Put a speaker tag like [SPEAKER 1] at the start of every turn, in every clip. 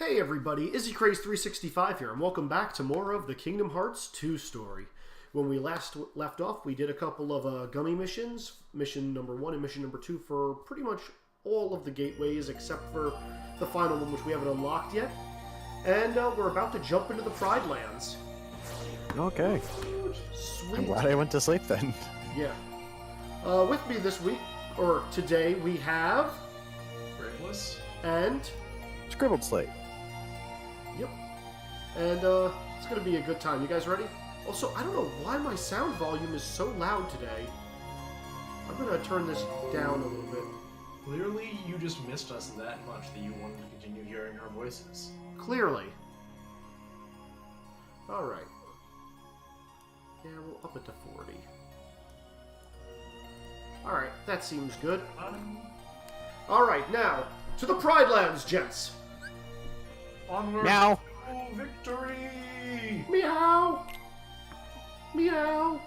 [SPEAKER 1] Hey everybody, Izzy Craze 365 here, and welcome back to more of the Kingdom Hearts 2 story. When we last left off, we did a couple of gummy missions, mission number 1 and mission number 2, for pretty much all of the gateways except for the final one, which we haven't unlocked yet. And we're about to jump into the Pride Lands.
[SPEAKER 2] Okay.
[SPEAKER 1] Sweet.
[SPEAKER 2] I'm glad I went to sleep then.
[SPEAKER 1] Yeah. With me this week, or today, we have...
[SPEAKER 3] Brainless.
[SPEAKER 1] And...
[SPEAKER 2] Scribbled slate.
[SPEAKER 1] Yep. And it's going to be a good time. You guys ready? Also, I don't know why my sound volume is so loud today. I'm going to turn this down a little bit.
[SPEAKER 3] Clearly, you just missed us that much that you wanted to continue hearing our voices.
[SPEAKER 1] Clearly. Alright. Yeah, we'll up it to 40. Alright, that seems good. Alright, now, to the Pride Lands, gents!
[SPEAKER 3] Onward!
[SPEAKER 2] Meow!
[SPEAKER 3] Oh, victory!
[SPEAKER 1] Meow! Meow!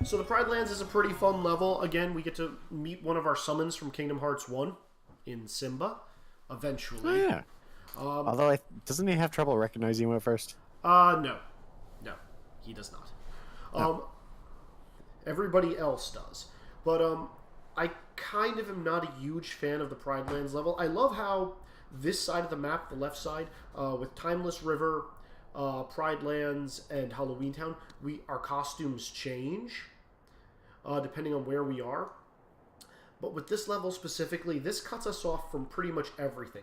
[SPEAKER 1] So the Pride Lands is a pretty fun level. Again, we get to meet one of our summons from Kingdom Hearts 1 in Simba, eventually.
[SPEAKER 2] Oh, yeah. Although, doesn't he have trouble recognizing you at first?
[SPEAKER 1] No. No, he does not.
[SPEAKER 2] Oh.
[SPEAKER 1] Everybody else does. But, I kind of am not a huge fan of the Pride Lands level. I love how this side of the map, the left side, with Timeless River, Pride Lands, and Halloween Town, our costumes change, depending on where we are. But with this level specifically, this cuts us off from pretty much everything.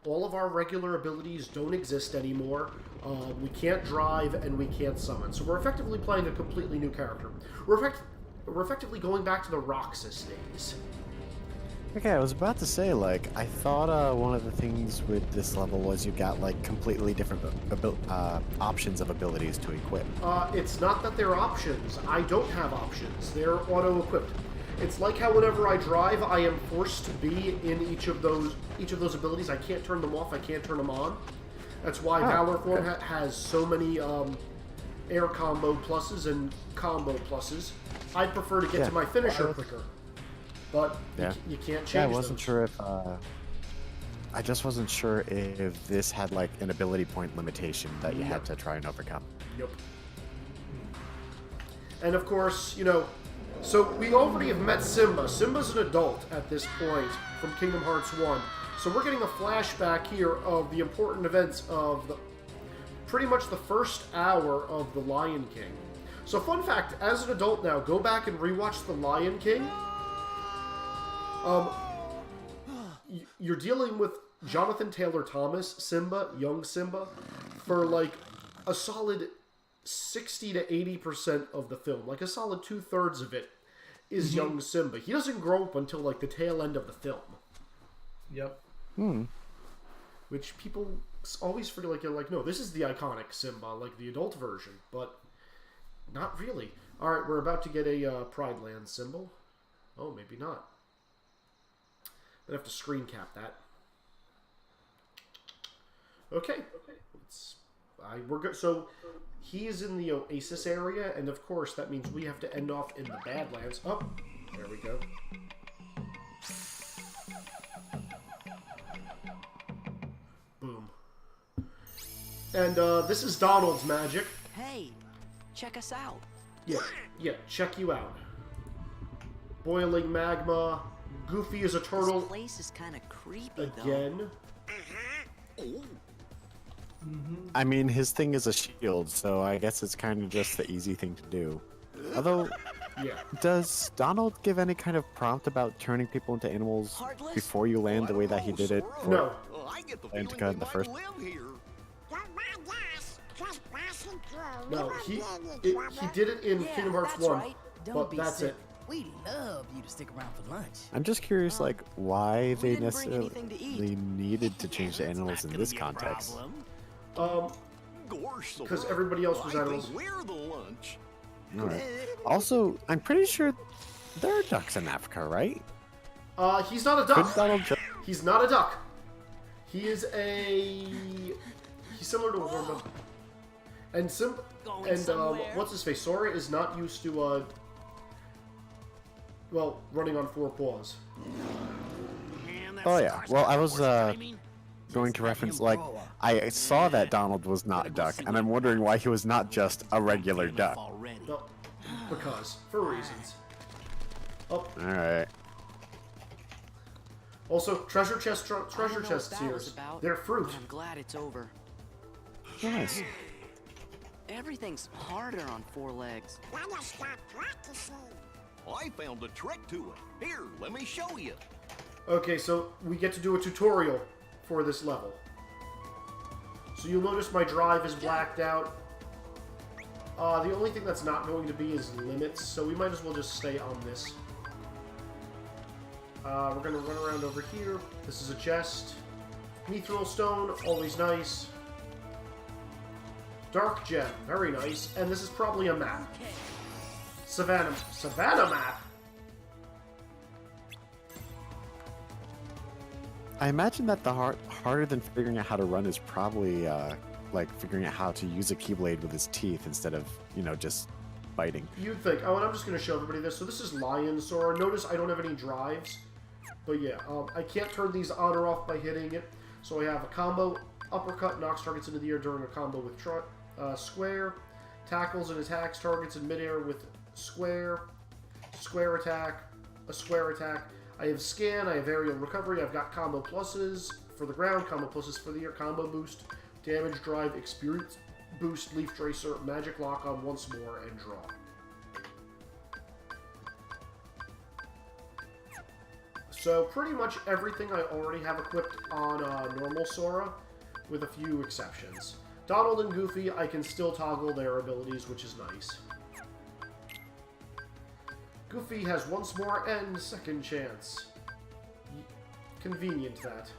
[SPEAKER 1] All of our regular abilities don't exist anymore. We can't drive, and we can't summon. So we're effectively playing a completely new character. We're effectively going back to the Roxas days.
[SPEAKER 2] Okay, I was about to say, like, I thought one of the things with this level was you got, like, completely different options of abilities to equip.
[SPEAKER 1] It's not that they're options. I don't have options. They're auto-equipped. It's like how whenever I drive, I am forced to be in each of those abilities. I can't turn them off. I can't turn them on. That's why Valor Form has so many air combo pluses and combo pluses. I'd prefer to get to my finisher quicker, but you can't change.
[SPEAKER 2] Yeah, I wasn't sure if I just wasn't sure if this had like an ability point limitation that you had to try and overcome.
[SPEAKER 1] Yep. And of course, you know, so we already have met Simba. Simba's an adult at this point from Kingdom Hearts 1. So we're getting a flashback here of the important events of pretty much the first hour of The Lion King. So fun fact, as an adult now, go back and rewatch The Lion King. You're dealing with Jonathan Taylor Thomas, Simba, young Simba, for like a solid 60 to 80% of the film. Like a solid 2/3 of it is young Simba. He doesn't grow up until like the tail end of the film.
[SPEAKER 3] Yep.
[SPEAKER 1] Which people always forget, like, no, this is the iconic Simba, like the adult version, but not really. Alright, we're about to get a Pride Land symbol. Oh, maybe not. I'm gonna have to screen cap that. Okay. We're good. So he is in the Oasis area, and of course that means we have to end off in the Badlands. Oh, there we go. Boom. And this is Donald's magic.
[SPEAKER 4] Hey, check us out.
[SPEAKER 1] Yeah, check you out. Boiling magma. Goofy is a turtle.
[SPEAKER 4] This place is kind of creepy,
[SPEAKER 1] again.
[SPEAKER 2] I mean, his thing is a shield, so I guess it's kind of just the easy thing to do. Although, does Donald give any kind of prompt about turning people into animals before you land the way that he did it for
[SPEAKER 1] No.
[SPEAKER 2] Antica in the first?
[SPEAKER 1] No, he did it in Kingdom Hearts 1,
[SPEAKER 4] right.
[SPEAKER 1] but that's it.
[SPEAKER 4] We'd love you to stick around for lunch.
[SPEAKER 2] I'm just curious, like, why they
[SPEAKER 4] didn't bring anything to
[SPEAKER 2] necessarily needed to change the animals in this context.
[SPEAKER 1] Because everybody else was animals.
[SPEAKER 2] Alright. Also, I'm pretty sure there are ducks in Africa, right?
[SPEAKER 1] He's not a
[SPEAKER 2] Could
[SPEAKER 1] duck.
[SPEAKER 2] Donald
[SPEAKER 1] He's not a duck. He's similar to a hormone. And what's his face? Sora is not used to well, running on 4 paws.
[SPEAKER 2] Oh yeah. Well, I was going to reference like I saw that Donald was not a duck, and I'm wondering why he was not just a regular duck.
[SPEAKER 1] Well, because for reasons. Oh.
[SPEAKER 2] All right.
[SPEAKER 1] Also, treasure chests here. They're fruit.
[SPEAKER 4] I'm glad it's over.
[SPEAKER 2] Nice.
[SPEAKER 4] Everything's harder on 4 legs.
[SPEAKER 5] I found a trick to it. Here, let me show you.
[SPEAKER 1] Okay, so we get to do a tutorial for this level. So you'll notice my drive is blacked out. The only thing that's not going to be is limits, so we might as well just stay on this. We're going to run around over here. This is a chest. Mithril stone, always nice. Dark gem, very nice. And this is probably a map. Savannah map?
[SPEAKER 2] I imagine that the harder than figuring out how to run is probably like figuring out how to use a keyblade with his teeth instead of, you know, just biting.
[SPEAKER 1] You'd think. Oh, and I'm just going to show everybody this. So this is Lion Sora. Notice I don't have any drives. But yeah, I can't turn these on or off by hitting it. So I have a combo. Uppercut knocks targets into the air during a combo with square. Tackles and attacks targets in midair with square. Square attack. A square attack. I have scan. I have aerial recovery. I've got combo pluses for the ground. Combo pluses for the air. Combo boost. Damage drive. Experience boost. Leaf tracer. Magic lock on once more and draw. So pretty much everything I already have equipped on normal Sora, with a few exceptions. Donald and Goofy, I can still toggle their abilities, which is nice. Goofy has once more and second chance. Convenient, that.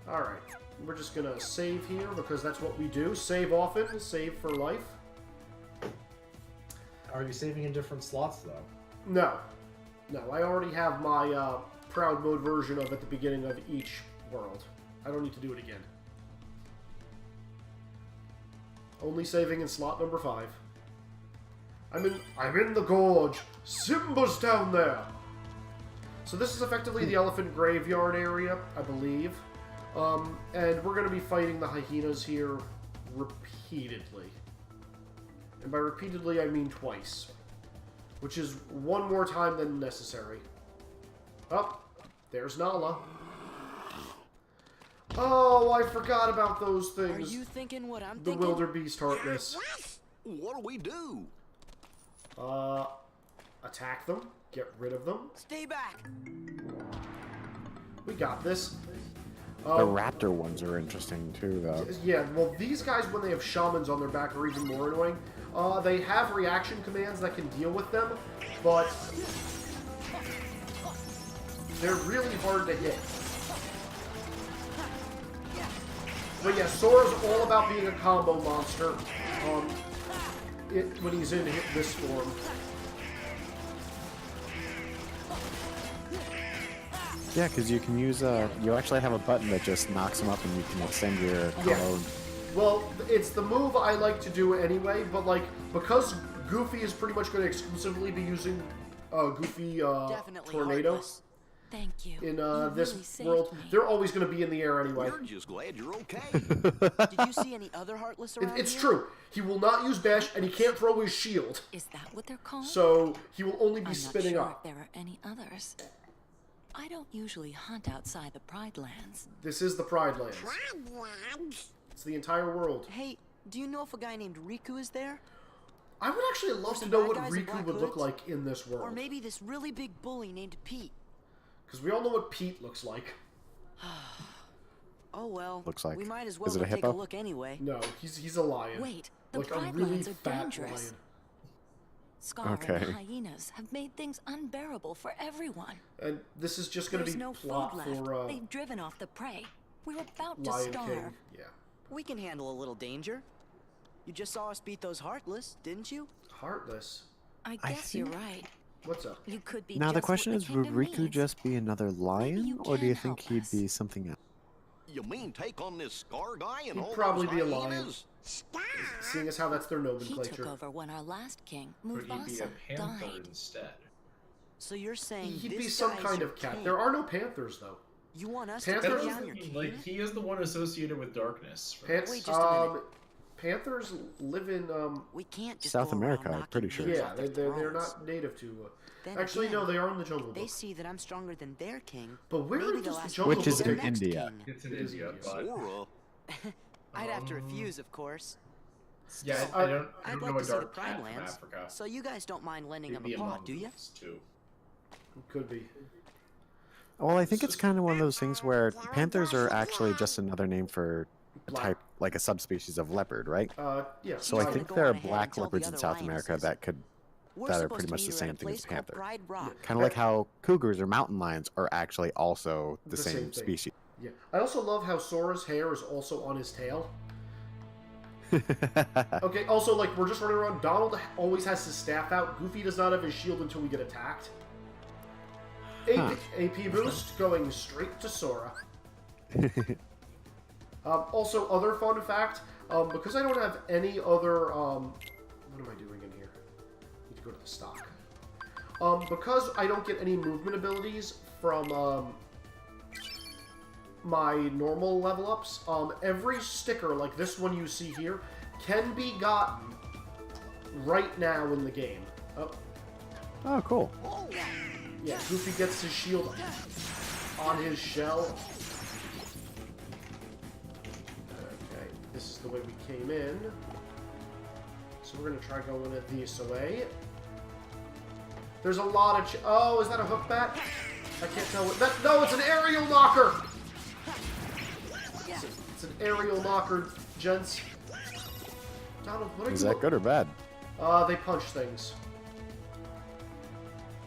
[SPEAKER 1] Alright, we're just gonna save here, because that's what we do. Save often, save for life.
[SPEAKER 3] Are you saving in different slots, though?
[SPEAKER 1] No. No, I already have my Proud Mode version of at the beginning of each world. I don't need to do it again. Only saving in slot number 5. I'm in the gorge. Simba's down there. So this is effectively the elephant graveyard area, I believe. And we're going to be fighting the hyenas here repeatedly. And by repeatedly, I mean twice. Which is one more time than necessary. Oh, there's Nala. Oh, I forgot about those things.
[SPEAKER 4] Are you thinking what I'm
[SPEAKER 1] thinking? The wildebeest heartless.
[SPEAKER 5] What do we do?
[SPEAKER 1] Attack them. Get rid of them.
[SPEAKER 4] Stay back.
[SPEAKER 1] We got this.
[SPEAKER 2] The raptor ones are interesting too, though.
[SPEAKER 1] Yeah, well, these guys, when they have shamans on their back, are even more annoying. They have reaction commands that can deal with them, but they're really hard to hit. But yeah, Sora's all about being a combo monster when he's in this form.
[SPEAKER 2] Yeah, because you can use you actually have a button that just knocks them up, and you can extend your combo.
[SPEAKER 1] Well, it's the move I like to do anyway, but like because Goofy is pretty much going to exclusively be using Goofy Tornado.
[SPEAKER 6] Thank you.
[SPEAKER 1] In
[SPEAKER 6] You
[SPEAKER 1] this
[SPEAKER 6] really
[SPEAKER 1] world,
[SPEAKER 6] saved me.
[SPEAKER 1] they're always going to be in the air anyway.
[SPEAKER 5] We're just glad you're okay.
[SPEAKER 4] Did you see any other Heartless around
[SPEAKER 1] It's
[SPEAKER 4] here?
[SPEAKER 1] true. He will not use Bash, and he can't throw his shield.
[SPEAKER 6] Is that what they're called?
[SPEAKER 1] So he will only be
[SPEAKER 6] I'm
[SPEAKER 1] spinning
[SPEAKER 6] not sure
[SPEAKER 1] up.
[SPEAKER 6] if there are any others. I don't usually hunt outside the Pride Lands.
[SPEAKER 1] This is the Pride Lands. It's the entire world.
[SPEAKER 4] Hey, do you know if a guy named Riku is there?
[SPEAKER 1] I would actually love to
[SPEAKER 4] some
[SPEAKER 1] know
[SPEAKER 4] bad
[SPEAKER 1] what
[SPEAKER 4] guys in
[SPEAKER 1] Riku
[SPEAKER 4] black
[SPEAKER 1] would look
[SPEAKER 4] hoods?
[SPEAKER 1] like in this
[SPEAKER 4] Or
[SPEAKER 1] world.
[SPEAKER 4] maybe this really big bully named Pete?
[SPEAKER 1] Because we all know what Pete looks like.
[SPEAKER 4] Oh well.
[SPEAKER 2] Looks like.
[SPEAKER 4] We might as well
[SPEAKER 2] Is it
[SPEAKER 4] go
[SPEAKER 2] a
[SPEAKER 4] take a
[SPEAKER 2] hippo?
[SPEAKER 4] look anyway.
[SPEAKER 1] No, he's a lion.
[SPEAKER 6] Wait, the
[SPEAKER 1] Like a
[SPEAKER 6] Pride
[SPEAKER 1] really
[SPEAKER 6] Lands are
[SPEAKER 1] fat
[SPEAKER 6] dangerous.
[SPEAKER 1] lion.
[SPEAKER 6] Scar and
[SPEAKER 2] Okay.
[SPEAKER 6] the hyenas have made things unbearable for everyone.
[SPEAKER 1] And this is just going to
[SPEAKER 6] There's
[SPEAKER 1] be
[SPEAKER 6] no food
[SPEAKER 1] plot
[SPEAKER 6] left.
[SPEAKER 1] for
[SPEAKER 6] They've driven off the prey. We're about to
[SPEAKER 1] Lion
[SPEAKER 6] starve.
[SPEAKER 1] King. Yeah.
[SPEAKER 4] We can handle a little danger. You just saw us beat those Heartless, didn't you?
[SPEAKER 1] Heartless.
[SPEAKER 6] I
[SPEAKER 2] I
[SPEAKER 6] guess you're
[SPEAKER 2] think-
[SPEAKER 6] right.
[SPEAKER 1] What's up?
[SPEAKER 6] You could be
[SPEAKER 2] Now the
[SPEAKER 6] just
[SPEAKER 2] question
[SPEAKER 6] what
[SPEAKER 2] is,
[SPEAKER 6] the
[SPEAKER 2] would
[SPEAKER 6] kingdom
[SPEAKER 2] Riku
[SPEAKER 6] needs.
[SPEAKER 2] just be another lion,
[SPEAKER 6] you
[SPEAKER 2] or do you
[SPEAKER 6] can
[SPEAKER 2] think
[SPEAKER 6] help
[SPEAKER 2] he'd
[SPEAKER 6] us.
[SPEAKER 2] be something else?
[SPEAKER 5] You mean take on this Scar guy and
[SPEAKER 1] He'd
[SPEAKER 5] all
[SPEAKER 1] probably
[SPEAKER 5] those
[SPEAKER 1] be a lion.
[SPEAKER 5] hyenas?
[SPEAKER 1] Seeing as how that's their
[SPEAKER 6] He took
[SPEAKER 1] nomenclature.
[SPEAKER 6] over when our last king,
[SPEAKER 3] Could he be a
[SPEAKER 6] Mufasa,
[SPEAKER 3] panther
[SPEAKER 6] died.
[SPEAKER 3] instead?
[SPEAKER 4] So you're saying
[SPEAKER 1] He'd
[SPEAKER 4] this
[SPEAKER 1] be some
[SPEAKER 4] guy's
[SPEAKER 1] kind
[SPEAKER 4] your
[SPEAKER 1] of cat.
[SPEAKER 4] king.
[SPEAKER 1] There are no panthers, though.
[SPEAKER 4] You want us
[SPEAKER 1] Panthers-
[SPEAKER 4] to
[SPEAKER 3] That's
[SPEAKER 4] take
[SPEAKER 3] what
[SPEAKER 4] down
[SPEAKER 3] I
[SPEAKER 4] your
[SPEAKER 3] mean,
[SPEAKER 4] king?
[SPEAKER 3] like, he is the one associated with darkness.
[SPEAKER 4] Wait just a minute.
[SPEAKER 1] Panthers live in
[SPEAKER 4] We can't just
[SPEAKER 2] South
[SPEAKER 4] go around
[SPEAKER 2] America, I'm
[SPEAKER 4] knocking
[SPEAKER 2] pretty sure.
[SPEAKER 4] kings
[SPEAKER 1] yeah,
[SPEAKER 4] off their
[SPEAKER 1] they're
[SPEAKER 4] thrones.
[SPEAKER 1] not native to.
[SPEAKER 4] Then
[SPEAKER 1] Actually,
[SPEAKER 4] again,
[SPEAKER 1] no, they are in the Jungle
[SPEAKER 4] They
[SPEAKER 1] Book.
[SPEAKER 4] see that I'm stronger than their king.
[SPEAKER 1] But where
[SPEAKER 4] maybe
[SPEAKER 1] does
[SPEAKER 4] they'll
[SPEAKER 1] the
[SPEAKER 4] ask
[SPEAKER 1] Jungle
[SPEAKER 4] me
[SPEAKER 2] Which
[SPEAKER 4] to
[SPEAKER 2] is
[SPEAKER 4] be
[SPEAKER 1] Book
[SPEAKER 4] their
[SPEAKER 2] in
[SPEAKER 4] next
[SPEAKER 2] India.
[SPEAKER 4] king.
[SPEAKER 3] It's in
[SPEAKER 1] It is
[SPEAKER 3] India,
[SPEAKER 1] India.
[SPEAKER 3] but
[SPEAKER 5] Sora.
[SPEAKER 4] I'd have to refuse, of course.
[SPEAKER 3] yeah,
[SPEAKER 1] I-
[SPEAKER 3] I don't
[SPEAKER 4] I'd
[SPEAKER 3] know
[SPEAKER 4] like
[SPEAKER 3] a
[SPEAKER 4] to see the
[SPEAKER 3] dark
[SPEAKER 4] Pride
[SPEAKER 3] cat from
[SPEAKER 4] Lands.
[SPEAKER 3] Africa.
[SPEAKER 4] So you guys don't mind lending
[SPEAKER 3] It'd
[SPEAKER 4] him
[SPEAKER 3] be
[SPEAKER 4] a paw,
[SPEAKER 3] among
[SPEAKER 4] do you?
[SPEAKER 3] us, too.
[SPEAKER 1] Could be.
[SPEAKER 2] Well, I think it's kind of one of those things where panthers are actually just another name for a
[SPEAKER 1] Black.
[SPEAKER 2] type, like a subspecies of leopard, right?
[SPEAKER 1] Yeah.
[SPEAKER 2] So
[SPEAKER 4] He's
[SPEAKER 2] I
[SPEAKER 4] gonna
[SPEAKER 2] think
[SPEAKER 4] go
[SPEAKER 2] there
[SPEAKER 4] on
[SPEAKER 2] are
[SPEAKER 4] ahead and
[SPEAKER 2] black
[SPEAKER 4] tell the
[SPEAKER 2] leopards in
[SPEAKER 4] other
[SPEAKER 2] South
[SPEAKER 4] lionesses.
[SPEAKER 2] America that could
[SPEAKER 4] We're
[SPEAKER 2] that are
[SPEAKER 4] supposed
[SPEAKER 2] pretty
[SPEAKER 4] to
[SPEAKER 2] much
[SPEAKER 4] meet
[SPEAKER 2] the
[SPEAKER 4] her
[SPEAKER 2] same
[SPEAKER 4] at a
[SPEAKER 2] thing as
[SPEAKER 4] place called
[SPEAKER 2] panther.
[SPEAKER 4] Pride Rock.
[SPEAKER 2] Kind of like how cougars or mountain lions are actually also the
[SPEAKER 1] The same
[SPEAKER 2] same
[SPEAKER 1] thing.
[SPEAKER 2] species.
[SPEAKER 1] Yeah. I also love how Sora's hair is also on his tail. Okay, also, like, we're just running around. Donald always has his staff out. Goofy does not have his shield until we get attacked. AP boost going straight to Sora. Also, other fun fact, because I don't have any other, what am I doing in here? Need to go to the stock. Because I don't get any movement abilities from, my normal level ups, every sticker, like this one you see here, can be gotten right now in the game. Oh,
[SPEAKER 2] Oh, cool.
[SPEAKER 1] yeah, Goofy gets his shield on his shell. Okay, this is the way we came in. So we're gonna try going it this way. There's a lot of oh, is that a hook bat? I can't tell what that. No, it's an aerial knocker. It's an aerial knocker, gents. Donald, what are
[SPEAKER 2] Is
[SPEAKER 1] you?
[SPEAKER 2] that good or bad?
[SPEAKER 1] They punch things.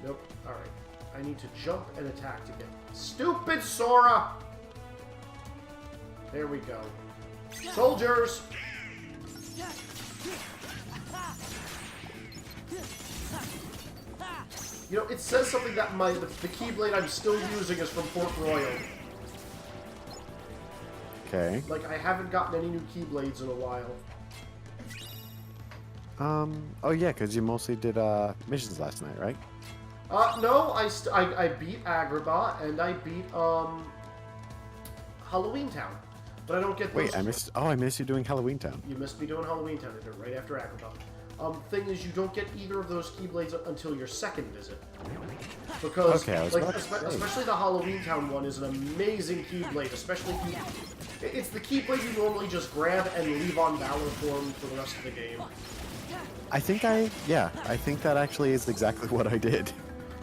[SPEAKER 1] Nope. All right. I need to jump and attack to get. Stupid Sora. There we go. Soldiers. You know, it says something that the Keyblade I'm still using is from Port Royal.
[SPEAKER 2] Okay.
[SPEAKER 1] Like, I haven't gotten any new Keyblades in a while.
[SPEAKER 2] Oh yeah, because you mostly did missions last night, right?
[SPEAKER 1] No, I beat Agrabah and I beat Halloween Town, but I don't get those.
[SPEAKER 2] Wait, I missed you doing Halloween Town.
[SPEAKER 1] You missed me doing Halloween Town. I did it right after Agrabah. Thing is, you don't get either of those Keyblades until your second visit. Because,
[SPEAKER 2] Okay, I was
[SPEAKER 1] like,
[SPEAKER 2] about to say.
[SPEAKER 1] especially the Halloween Town one is an amazing Keyblade, especially if you... It's the Keyblade you normally just grab and leave on Valor form for the rest of the game.
[SPEAKER 2] I think that actually is exactly what I did.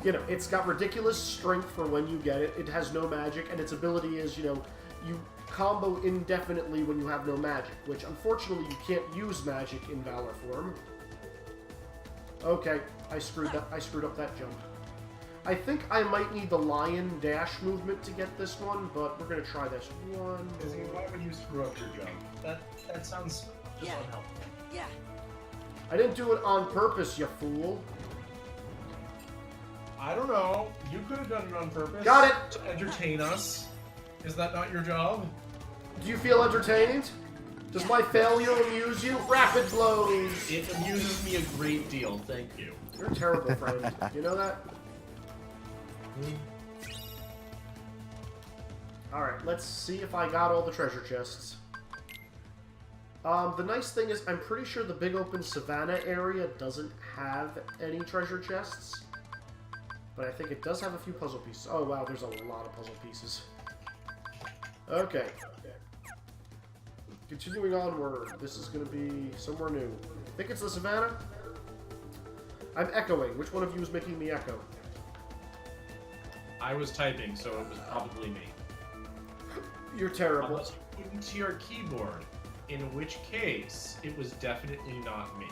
[SPEAKER 1] You know, it's got ridiculous strength for when you get it. It has no magic, and its ability is, you know, you combo indefinitely when you have no magic, which unfortunately you can't use magic in Valor form. Okay, I screwed up that jump. I think I might need the lion dash movement to get this one, but we're gonna try this one.
[SPEAKER 3] Izzy, why would you screw up your jump? That sounds just unhelpful.
[SPEAKER 4] Yeah.
[SPEAKER 1] I didn't do it on purpose, you fool.
[SPEAKER 3] I don't know. You could have done it on purpose.
[SPEAKER 1] Got it!
[SPEAKER 3] To entertain us. Is that not your job?
[SPEAKER 1] Do you feel entertained? Does my failure amuse you? Rapid blows!
[SPEAKER 3] It amuses me a great deal, thank you.
[SPEAKER 1] You're a terrible friend. You know that? Alright, let's see if I got all the treasure chests. The nice thing is, I'm pretty sure the big open savannah area doesn't have any treasure chests. But I think it does have a few puzzle pieces. Oh wow, there's a lot of puzzle pieces. Okay. Continuing onward, this is going to be somewhere new. I think it's the savannah? I'm echoing. Which one of you is making me echo?
[SPEAKER 3] I was typing, so it was probably me.
[SPEAKER 1] You're terrible.
[SPEAKER 3] Unless you couldn't to your keyboard, in which case, it was definitely not me.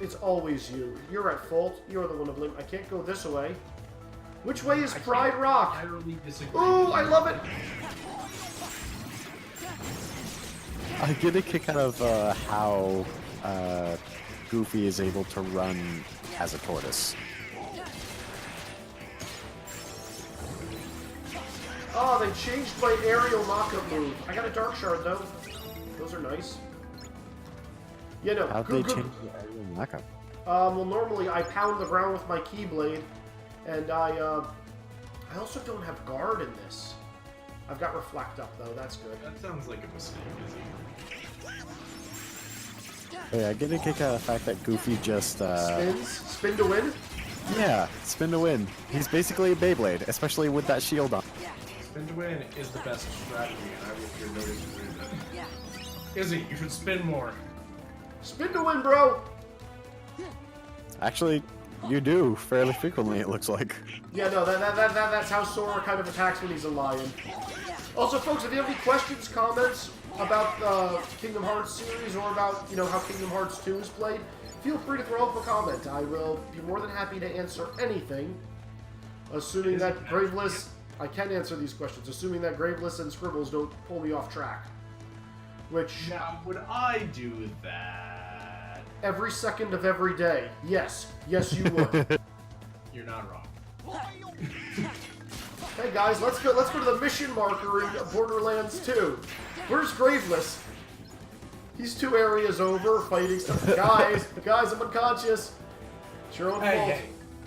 [SPEAKER 1] It's always you. You're at fault. You're the one to blame. I can't go this way. Which way is Pride Rock?
[SPEAKER 3] I really disagree.
[SPEAKER 1] Ooh, I love it!
[SPEAKER 2] I get a kick out of how Goofy is able to run as a tortoise.
[SPEAKER 1] Oh, they changed my aerial knockup move. I got a Dark Shard, though. Those are nice. You know,
[SPEAKER 2] How'd they change the aerial knockup?
[SPEAKER 1] well, normally I pound the ground with my Keyblade, And I also don't have guard in this. I've got reflect up though. That's good.
[SPEAKER 3] That sounds like a mistake, Izzy.
[SPEAKER 2] Hey, I get a kick out of the fact that Goofy just
[SPEAKER 1] Spin to win.
[SPEAKER 2] yeah, spin to win. He's basically a Beyblade, especially with that shield on.
[SPEAKER 3] Spin to win is the best strategy, and I will hear no disagreement. Izzy, you should spin more.
[SPEAKER 1] Spin to win, bro.
[SPEAKER 2] Actually, you do fairly frequently. It looks like.
[SPEAKER 1] Yeah, no, that's how Sora kind of attacks when he's a lion. Also, folks, if you have any questions, comments about the Kingdom Hearts series or about, how Kingdom Hearts 2 is played, feel free to throw up a comment. I will be more than happy to answer anything, assuming that Graveless... I can answer these questions, assuming that Graveless and Scribbles don't pull me off track. Which...
[SPEAKER 3] Now, would I do that?
[SPEAKER 1] Every second of every day. Yes. Yes, you would.
[SPEAKER 3] You're not wrong.
[SPEAKER 1] Hey guys, let's go to the mission marker in Borderlands 2. Where's Graveless? He's 2 areas over fighting stuff. Guys, I'm unconscious. It's your own fault.
[SPEAKER 3] Hey,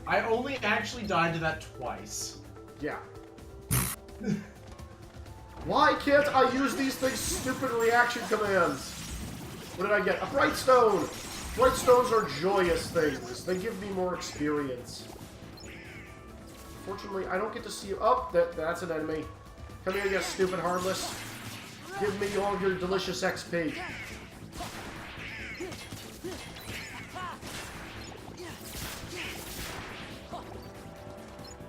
[SPEAKER 3] I only actually died to that twice.
[SPEAKER 1] Yeah. Why can't I use these things' stupid reaction commands? What did I get? A Bright Stone! Bright Stones are joyous things. They give me more experience. Fortunately, I don't get to see you. Oh, that's an enemy. Come here, you stupid Heartless. Give me all your delicious XP.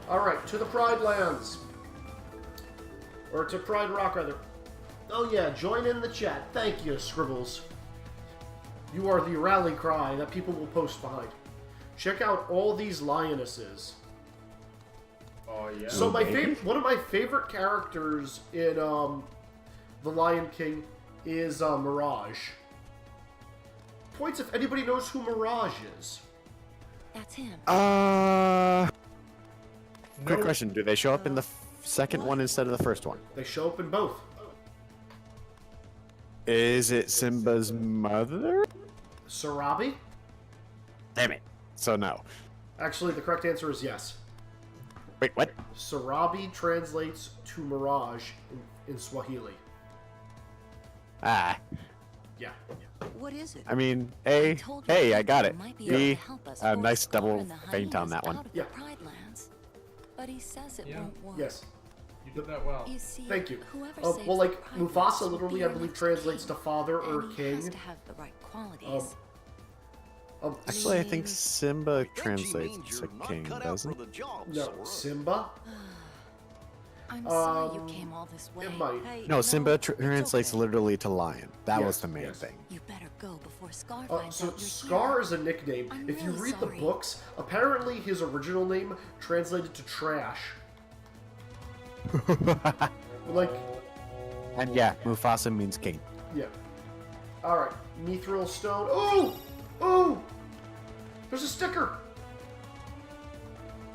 [SPEAKER 1] Alright, to the Pride Lands. Or to Pride Rock, rather. Oh yeah, join in the chat. Thank you, Scribbles. You are the rally cry that people will post behind. Check out all these lionesses.
[SPEAKER 3] Oh, yeah.
[SPEAKER 1] So one of my favorite characters in The Lion King is Mirage. Points if anybody knows who Mirage is.
[SPEAKER 6] That's him.
[SPEAKER 2] Quick question: do they show up in the second one instead of the first one?
[SPEAKER 1] They show up in both.
[SPEAKER 2] Is it Simba's mother?
[SPEAKER 1] Sarabi?
[SPEAKER 2] Damn it. So no.
[SPEAKER 1] Actually, the correct answer is yes.
[SPEAKER 2] Wait, what?
[SPEAKER 1] Sarabi translates to Mirage in Swahili.
[SPEAKER 2] Ah.
[SPEAKER 1] Yeah.
[SPEAKER 6] What is it?
[SPEAKER 2] I mean, A,
[SPEAKER 6] told you
[SPEAKER 2] hey, I got it.
[SPEAKER 6] might be
[SPEAKER 2] B,
[SPEAKER 6] able to help us
[SPEAKER 2] a
[SPEAKER 6] force
[SPEAKER 2] nice
[SPEAKER 6] Scar
[SPEAKER 2] double
[SPEAKER 6] and the
[SPEAKER 2] feint on
[SPEAKER 6] hyenas
[SPEAKER 2] that one.
[SPEAKER 6] out of
[SPEAKER 1] Yeah.
[SPEAKER 6] the Pride Lands. But he says it
[SPEAKER 3] Yeah.
[SPEAKER 6] won't work.
[SPEAKER 1] Yes.
[SPEAKER 3] You did that well.
[SPEAKER 6] You see,
[SPEAKER 1] Thank you.
[SPEAKER 6] whoever
[SPEAKER 1] Well,
[SPEAKER 6] saves
[SPEAKER 1] like,
[SPEAKER 6] the Pride
[SPEAKER 1] Mufasa
[SPEAKER 6] Lands will
[SPEAKER 1] literally,
[SPEAKER 6] be
[SPEAKER 1] I
[SPEAKER 6] our
[SPEAKER 1] believe,
[SPEAKER 6] next
[SPEAKER 1] translates
[SPEAKER 6] king.
[SPEAKER 1] to father or
[SPEAKER 6] And he
[SPEAKER 1] king.
[SPEAKER 6] has to have the right qualities.
[SPEAKER 2] Actually, I think Simba
[SPEAKER 5] That
[SPEAKER 2] translates
[SPEAKER 5] means
[SPEAKER 2] to
[SPEAKER 5] you're not
[SPEAKER 2] king,
[SPEAKER 5] cut out
[SPEAKER 2] doesn't
[SPEAKER 5] for
[SPEAKER 2] it?
[SPEAKER 5] the job,
[SPEAKER 1] No,
[SPEAKER 5] Sora.
[SPEAKER 1] Simba?
[SPEAKER 6] I'm sorry you came all this way.
[SPEAKER 1] It might.
[SPEAKER 6] Hey,
[SPEAKER 2] No, Simba
[SPEAKER 6] it's
[SPEAKER 2] translates
[SPEAKER 6] okay.
[SPEAKER 2] literally to lion. That was
[SPEAKER 1] Yes,
[SPEAKER 2] the main
[SPEAKER 1] yes.
[SPEAKER 2] thing.
[SPEAKER 6] You better go before Scar finds
[SPEAKER 1] So
[SPEAKER 6] out you're
[SPEAKER 1] Scar
[SPEAKER 6] here.
[SPEAKER 1] is a nickname.
[SPEAKER 6] I'm
[SPEAKER 1] If you
[SPEAKER 6] really
[SPEAKER 1] read the
[SPEAKER 6] sorry.
[SPEAKER 1] books, apparently his original name translated to trash. Like,
[SPEAKER 2] And yeah, Mufasa means king.
[SPEAKER 1] yeah. Alright, Mithril Stone. Ooh! Ooh! There's a sticker!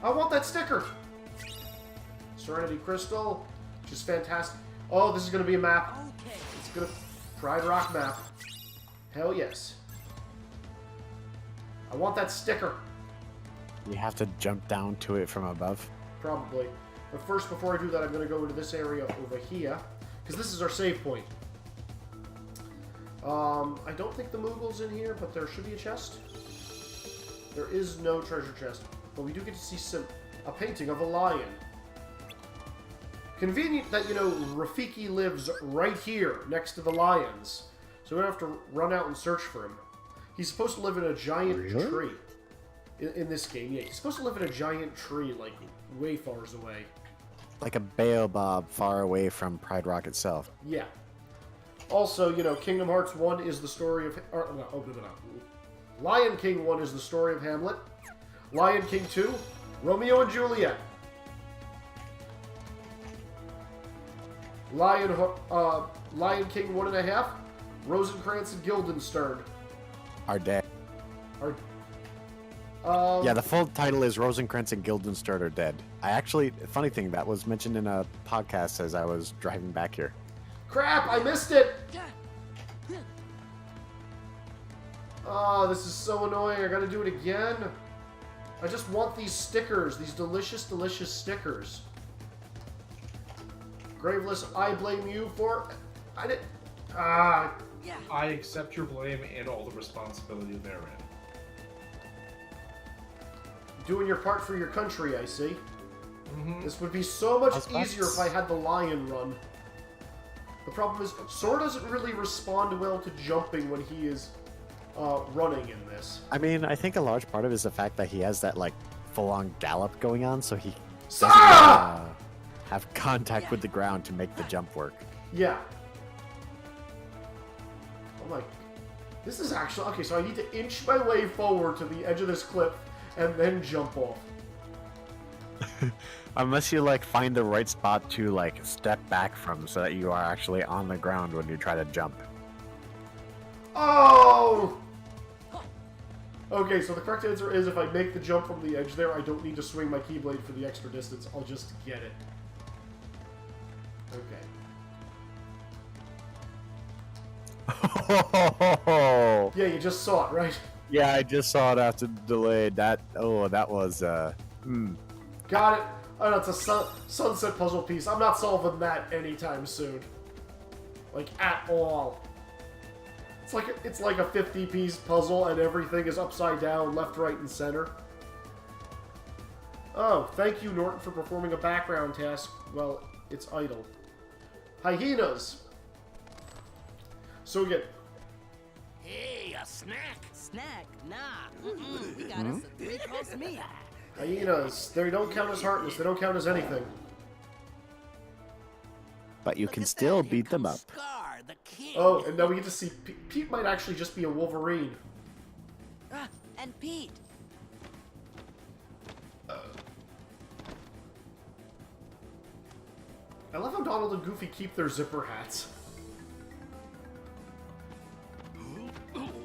[SPEAKER 1] I want that sticker! Serenity Crystal, which is fantastic. Oh, this is going to be a map.
[SPEAKER 4] Okay.
[SPEAKER 1] It's going to... Pride Rock map. Hell yes. I want that sticker.
[SPEAKER 2] You have to jump down to it from above.
[SPEAKER 1] Probably. But first, before I do that, I'm going to go into this area over here. Because this is our save point. I don't think the Moogle's in here, but there should be a chest. There is no treasure chest. But we do get to see a painting of a lion. Convenient that, Rafiki lives right here, next to the lions. So we don't have to run out and search for him. He's supposed to live in a giant
[SPEAKER 2] Really?
[SPEAKER 1] tree. In this game, yeah. He's supposed to live in a giant tree, like, way far away.
[SPEAKER 2] Like a baobab far away from Pride Rock itself.
[SPEAKER 1] Yeah. Also, Kingdom Hearts 1 is the story of... no. Lion King 1 is the story of Hamlet. Lion King 2, Romeo and Juliet. Lion King 1.5, Rosencrantz and Guildenstern.
[SPEAKER 2] Our dead.
[SPEAKER 1] Are,
[SPEAKER 2] Yeah, the full title is Rosencrantz and Guildenstern are dead. Funny thing, that was mentioned in a podcast as I was driving back here.
[SPEAKER 1] Crap, I missed it! Oh, this is so annoying. I gotta do it again. I just want these stickers. These delicious, delicious stickers. Graveless, I blame you for... I didn't... Ah...
[SPEAKER 6] Yeah.
[SPEAKER 3] I accept your blame and all the responsibility therein.
[SPEAKER 1] Doing your part for your country, I see.
[SPEAKER 3] Mm-hmm.
[SPEAKER 1] This would be so much
[SPEAKER 2] That's
[SPEAKER 1] easier if I had the lion run. The problem is, Sora doesn't really respond well to jumping when he is running in this.
[SPEAKER 2] I mean, I think a large part of it is the fact that he has that, like, full-on gallop going on, so he doesn't have contact with the ground to make the jump work.
[SPEAKER 1] Yeah. Oh my... This is actually... Okay, so I need to inch my way forward to the edge of this cliff and then jump off.
[SPEAKER 2] Unless you, like, find the right spot to, like, step back from so that you are actually on the ground when you try to jump.
[SPEAKER 1] Oh! Okay, so the correct answer is if I make the jump from the edge there, I don't need to swing my Keyblade for the extra distance. I'll just get it. Okay. Yeah, you just saw it, right?
[SPEAKER 2] Yeah, I just saw it after the delay. That was,
[SPEAKER 1] Got it. Oh, no, it's a sunset puzzle piece. I'm not solving that anytime soon. Like, at all. It's like a 50-piece puzzle and everything is upside down, left, right, and center. Oh, thank you, Norton, for performing a background task. Well, it's idle. Hyenas! So again...
[SPEAKER 4] Hey, a snack? Snack? Nah. We got us a 3-course meal.
[SPEAKER 1] Hyenas. They don't count as heartless. They don't count as anything.
[SPEAKER 2] but you can still beat them up.
[SPEAKER 4] Scar, the king.
[SPEAKER 1] Oh, and now we get to see... Pete might actually just be a Wolverine.
[SPEAKER 6] And Pete.
[SPEAKER 1] I love how Donald and Goofy keep their zipper hats.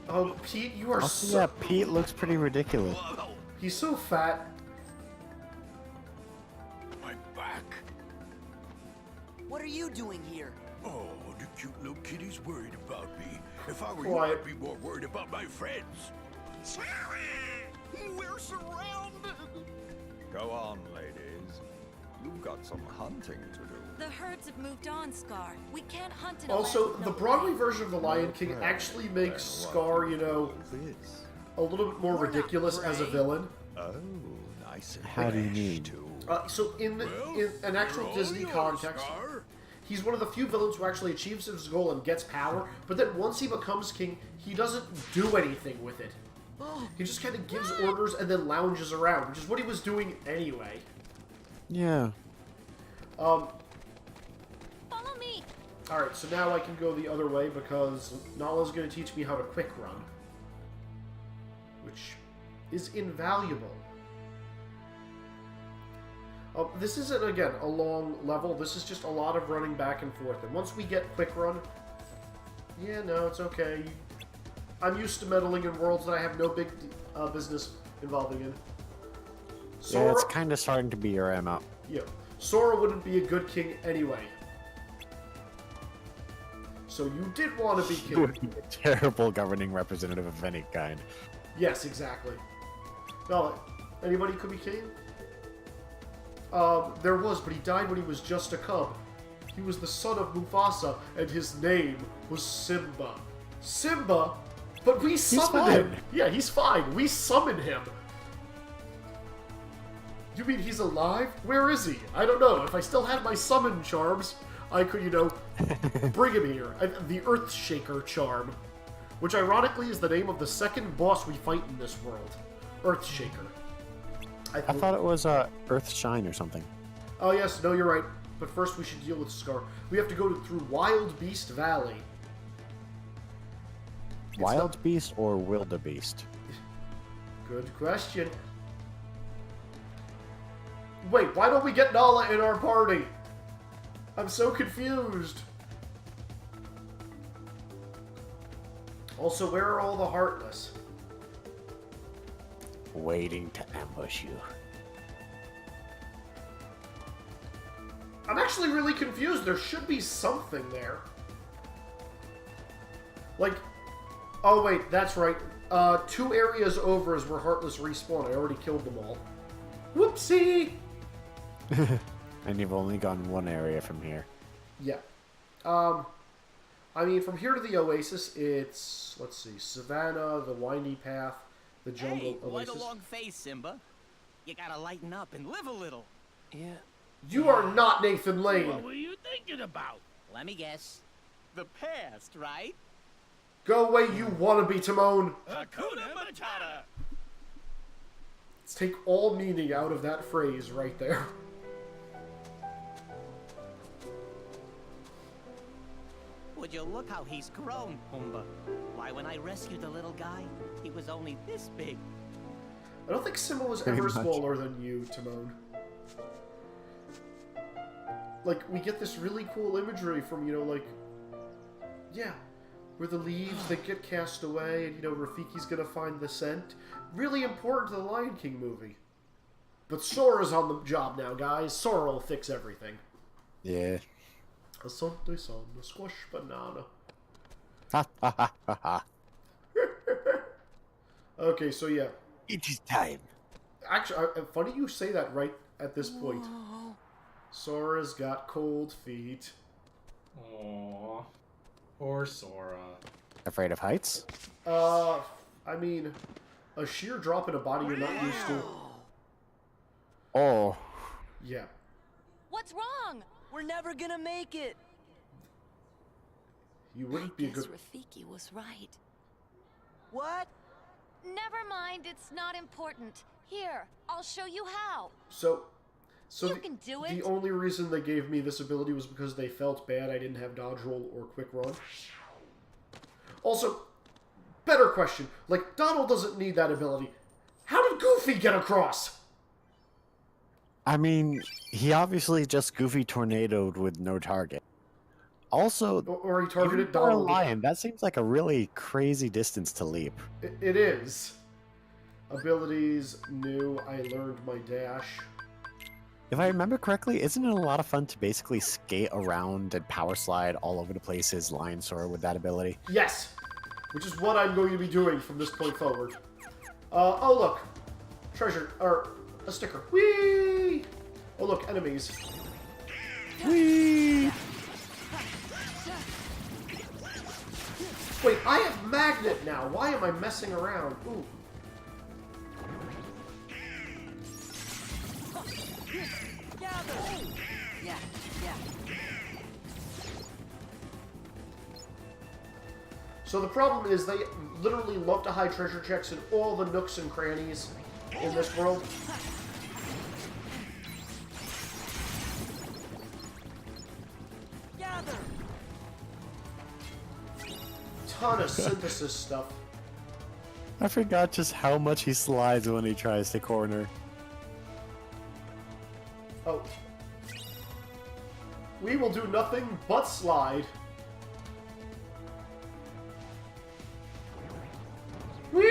[SPEAKER 1] Oh, Pete, you are
[SPEAKER 2] Also,
[SPEAKER 1] so...
[SPEAKER 2] yeah, Pete looks pretty ridiculous.
[SPEAKER 1] He's so fat.
[SPEAKER 7] My back.
[SPEAKER 4] What are you doing here?
[SPEAKER 7] Oh, the cute little kitty's worried about me. If I were
[SPEAKER 1] Quiet.
[SPEAKER 7] you, I'd be more worried about my friends.
[SPEAKER 5] We're surrounded.
[SPEAKER 8] Go on, ladies. You've got some hunting to do.
[SPEAKER 6] The herds have moved on, Scar. We can't hunt in a
[SPEAKER 1] Also,
[SPEAKER 6] land with
[SPEAKER 1] the
[SPEAKER 6] no
[SPEAKER 1] Broadway
[SPEAKER 6] way.
[SPEAKER 1] version of The Lion King actually makes Scar, you know, a little bit more ridiculous as a villain.
[SPEAKER 8] Oh, nice and
[SPEAKER 2] How do you
[SPEAKER 8] fresh,
[SPEAKER 2] mean?
[SPEAKER 8] too.
[SPEAKER 1] So in an actual
[SPEAKER 7] You're all
[SPEAKER 1] Disney
[SPEAKER 7] yours,
[SPEAKER 1] context,
[SPEAKER 7] Scar.
[SPEAKER 1] he's one of the few villains who actually achieves his goal and gets power, but then once he becomes king, he doesn't do anything with it. He just kind of gives orders and then lounges around, which is what he was doing anyway.
[SPEAKER 2] Yeah.
[SPEAKER 6] Follow me.
[SPEAKER 1] Alright, so now I can go the other way because Nala's going to teach me how to quick run. Which is invaluable. This isn't, again, a long level. This is just a lot of running back and forth. And once we get quick run... Yeah, no, it's okay. I'm used to meddling in worlds that I have no big business involving in. Sora,
[SPEAKER 2] Yeah, it's kind of starting to be your MO.
[SPEAKER 1] yeah, Sora wouldn't be a good king anyway. So you did want to be
[SPEAKER 2] He
[SPEAKER 1] king.
[SPEAKER 2] would be a terrible governing representative of any kind.
[SPEAKER 1] Yes, exactly. No, anybody could be king? There was, but he died when he was just a cub. He was the son of Mufasa, and his name was Simba. Simba? But we summoned him!
[SPEAKER 2] fine.
[SPEAKER 1] Yeah, he's fine. We summoned him. You mean he's alive? Where is he? I don't know. If I still had my summon charms, I could, you know, bring him here. The Earthshaker charm. Which, ironically, is the name of the second boss we fight in this world. Earthshaker.
[SPEAKER 2] I thought it was Earthshine or something.
[SPEAKER 1] Oh, yes. No, you're right. But first we should deal with Scar. We have to go through Wild Beast Valley.
[SPEAKER 2] Wild Beast or Wildebeest?
[SPEAKER 1] Good question. Wait, why don't we get Nala in our party? I'm so confused. Also, where are all the Heartless?
[SPEAKER 2] Waiting to ambush you.
[SPEAKER 1] I'm actually really confused. There should be something there. Like, oh wait, that's right. 2 areas over is where Heartless respawn. I already killed them all. Whoopsie!
[SPEAKER 2] And you've only gone 1 area from here.
[SPEAKER 1] Yeah. I mean, from here to the Oasis, it's, let's see, Savannah, the windy path, the jungle Oasis.
[SPEAKER 4] Quite a long face, Simba. You gotta lighten up and live a little.
[SPEAKER 6] Yeah.
[SPEAKER 1] You are not Nathan Lane!
[SPEAKER 7] What were you thinking about?
[SPEAKER 4] Let me guess. The past, right?
[SPEAKER 1] Go away, you wannabe, Timon!
[SPEAKER 7] Hakuna Matata!
[SPEAKER 1] Let's take all meaning out of that phrase right there.
[SPEAKER 4] Would you look how he's grown, Pumbaa? Why, when I rescued the little guy, he was only this big.
[SPEAKER 1] I don't think Simba was
[SPEAKER 2] Pretty
[SPEAKER 1] ever
[SPEAKER 2] much.
[SPEAKER 1] smaller than you, Timon. Like, we get this really cool imagery from, you know, like... Yeah, where the leaves, they get cast away, and, you know, Rafiki's gonna find the scent. Really important to the Lion King movie. But Sora's on the job now, guys. Sora will fix everything.
[SPEAKER 2] Yeah.
[SPEAKER 1] Asante san, a squash banana.
[SPEAKER 2] Ha ha ha ha ha.
[SPEAKER 1] Okay, so yeah.
[SPEAKER 2] It is time.
[SPEAKER 1] Actually, funny you say that right at this point. Sora's got cold feet.
[SPEAKER 3] Aww. Poor Sora.
[SPEAKER 2] Afraid of heights?
[SPEAKER 1] I mean, a sheer drop in a body you're not used to.
[SPEAKER 2] Oh.
[SPEAKER 1] Yeah.
[SPEAKER 6] What's wrong? We're never gonna make it.
[SPEAKER 1] You wouldn't be a good...
[SPEAKER 6] Rafiki was right.
[SPEAKER 4] What?
[SPEAKER 9] Never mind, it's not important. Here, I'll show you how.
[SPEAKER 1] So
[SPEAKER 9] You can do
[SPEAKER 1] the
[SPEAKER 9] it.
[SPEAKER 1] only reason they gave me this ability was because they felt bad I didn't have dodge roll or quick run. Also, better question. Like, Donald doesn't need that ability. How did Goofy get across?
[SPEAKER 2] I mean, he obviously just Goofy tornadoed with no target. Also,
[SPEAKER 1] Or he targeted
[SPEAKER 2] even for a
[SPEAKER 1] Donald.
[SPEAKER 2] lion, that seems like a really crazy distance to leap.
[SPEAKER 1] It is. Abilities, new, I learned my dash.
[SPEAKER 2] If I remember correctly, isn't it a lot of fun to basically skate around and power slide all over the place as Lion Sora with that ability?
[SPEAKER 1] Yes! Which is what I'm going to be doing from this point forward. Oh look. Treasure, or a sticker. Whee! Oh look, enemies.
[SPEAKER 2] Whee!
[SPEAKER 1] Wait, I have Magnet now. Why am I messing around? Ooh.
[SPEAKER 6] Yeah, yeah.
[SPEAKER 1] So the problem is they literally love to hide treasure checks in all the nooks and crannies in this world.
[SPEAKER 6] Gather.
[SPEAKER 1] Ton of synthesis stuff.
[SPEAKER 2] I forgot just how much he slides when he tries to corner.
[SPEAKER 1] Oh. We will do nothing but slide. Whee!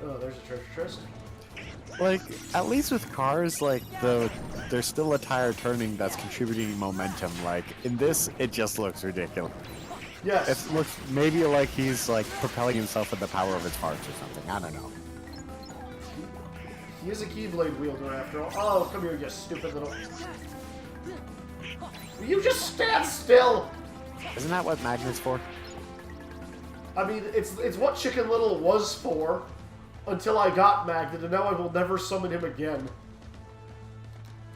[SPEAKER 1] Oh, there's a treasure chest.
[SPEAKER 2] Like, at least with cars, like, there's still a tire turning that's contributing momentum. Like, in this, it just looks ridiculous.
[SPEAKER 1] Yes.
[SPEAKER 2] It looks maybe like he's, like, propelling himself with the power of his farts or something. I don't know.
[SPEAKER 1] He is a Keyblade wielder after all. Oh, come here, you stupid little... Will you just stand still?
[SPEAKER 2] Isn't that what Magnet's for?
[SPEAKER 1] I mean, it's what Chicken Little was for until I got Magnet, and now I will never summon him again.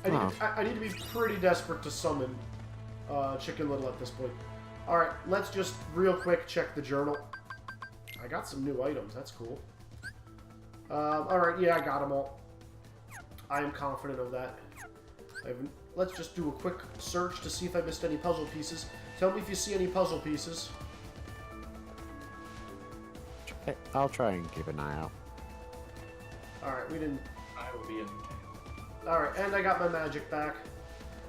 [SPEAKER 1] I need to be pretty desperate to summon Chicken Little at this point. Alright, let's just real quick check the journal. I got some new items, that's cool. Alright, yeah, I got them all. I am confident of that. Let's just do a quick search to see if I missed any puzzle pieces. Tell me if you see any puzzle pieces.
[SPEAKER 2] Okay, I'll try and keep an eye out.
[SPEAKER 1] Alright, we didn't...
[SPEAKER 3] I will be in.
[SPEAKER 1] Alright, and I got my magic back.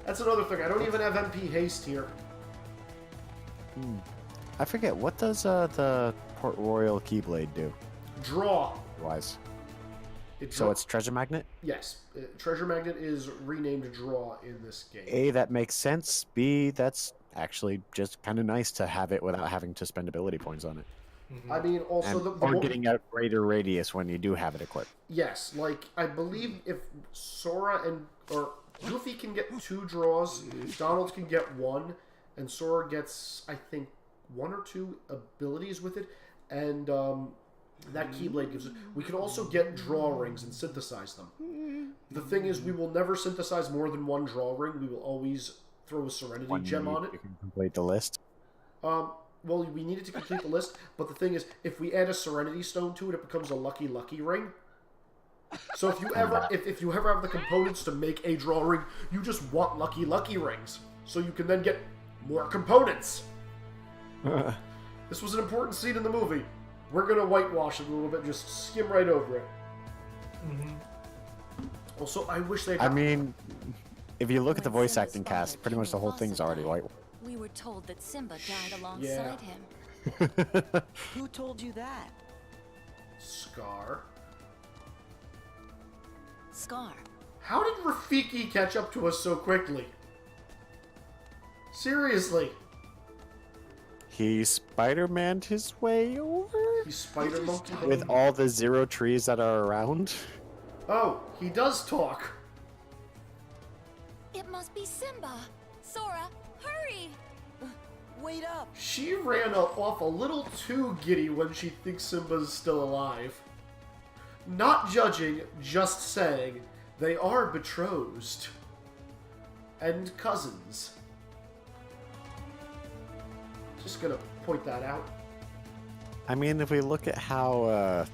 [SPEAKER 1] That's another thing, I don't even have MP haste here.
[SPEAKER 2] I forget, what does the Port Royal Keyblade do?
[SPEAKER 1] Draw.
[SPEAKER 2] Wise.
[SPEAKER 1] So
[SPEAKER 2] it's Treasure Magnet?
[SPEAKER 1] Yes. Treasure Magnet is renamed Draw in this game.
[SPEAKER 2] A, that makes sense. B, that's actually just kind of nice to have it without having to spend ability points on it.
[SPEAKER 1] I mean, also
[SPEAKER 2] And, or getting a greater radius when you do have it equipped.
[SPEAKER 1] Yes, like I believe if Sora or Goofy can get 2 draws, Donald can get 1, and Sora gets, I think, 1 or 2 abilities with it, and that Keyblade gives it. We can also get draw rings and synthesize them. The thing is, we will never synthesize more than 1 draw ring. We will always throw a Serenity Gem on it.
[SPEAKER 2] You can complete the list.
[SPEAKER 1] Well, we needed to complete the list, but the thing is, if we add a Serenity Stone to it, it becomes a Lucky ring. So if you ever have the components to make a draw ring, you just want Lucky rings, so you can then get more components. This was an important scene in the movie. We're gonna whitewash it a little bit, just skim right over it. Also, I wish they.
[SPEAKER 2] I mean, if you look at the voice acting cast, pretty much the whole thing's already whitewashed.
[SPEAKER 6] We were told that Simba died alongside him.
[SPEAKER 4] Who told you that?
[SPEAKER 1] Scar.
[SPEAKER 6] Scar.
[SPEAKER 1] How did Rafiki catch up to us so quickly? Seriously.
[SPEAKER 2] He Spider-Man'd his way over?
[SPEAKER 1] He Spider-Monkey
[SPEAKER 2] with all the 0 trees that are around?
[SPEAKER 1] Oh, he does talk.
[SPEAKER 6] It must be Simba. Sora, hurry!
[SPEAKER 4] Wait up!
[SPEAKER 1] She ran off a little too giddy when she thinks Simba's still alive. Not judging, just saying, they are betrothed. And cousins. Just gonna point that out.
[SPEAKER 2] I mean, if we look at how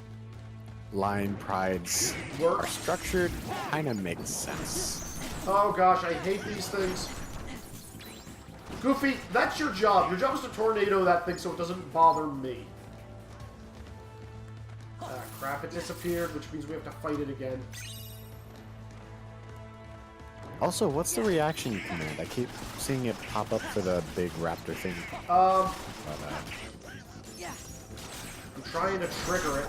[SPEAKER 2] line prides are structured, kind of makes sense.
[SPEAKER 1] Oh gosh, I hate these things. Goofy, that's your job. Your job is to tornado that thing so it doesn't bother me. Crap, it disappeared, which means we have to fight it again.
[SPEAKER 2] Also, what's the reaction command? I keep seeing it pop up for the big raptor thing.
[SPEAKER 1] I'm trying to trigger it.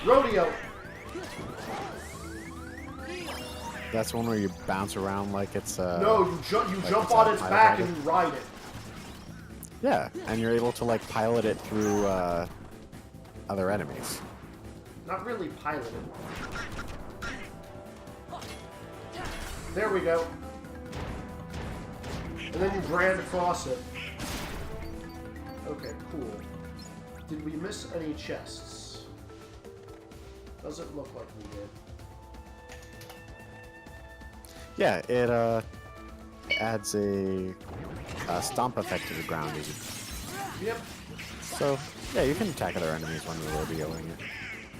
[SPEAKER 1] Rodeo!
[SPEAKER 2] That's one where you bounce around like it's
[SPEAKER 1] no, you jump on its back and you ride it.
[SPEAKER 2] Yeah, and you're able to like pilot it through other enemies.
[SPEAKER 1] Not really pilot it. There we go. And then you grand across it. Okay, cool. Did we miss any chests? Doesn't look like we did.
[SPEAKER 2] Yeah, it adds a stomp effect to the ground.
[SPEAKER 1] Yep.
[SPEAKER 2] So, yeah, you can attack other enemies when you're rodeoing it.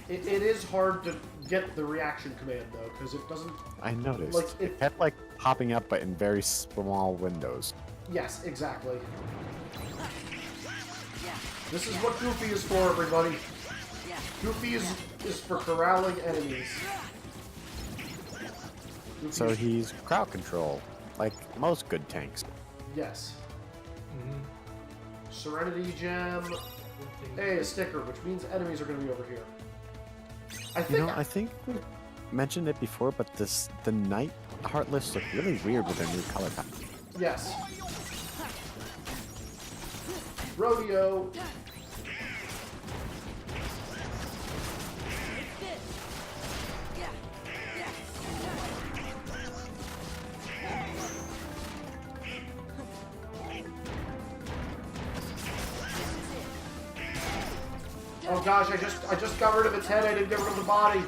[SPEAKER 1] It is hard to get the reaction command, though, because it doesn't...
[SPEAKER 2] I noticed.
[SPEAKER 1] Like,
[SPEAKER 2] it kept, like, popping up, but in very small windows.
[SPEAKER 1] Yes, exactly. This is what Goofy is for, everybody. Goofy is for corralling enemies.
[SPEAKER 2] So he's crowd control, like most good tanks.
[SPEAKER 1] Yes. Serenity Gem. Hey, a sticker, which means enemies are going to be over here.
[SPEAKER 2] I think we mentioned it before, but the Night Heartless look really weird with their new color palette.
[SPEAKER 1] Yes. Rodeo. Oh gosh, I just got rid of its head, I didn't get rid of the body.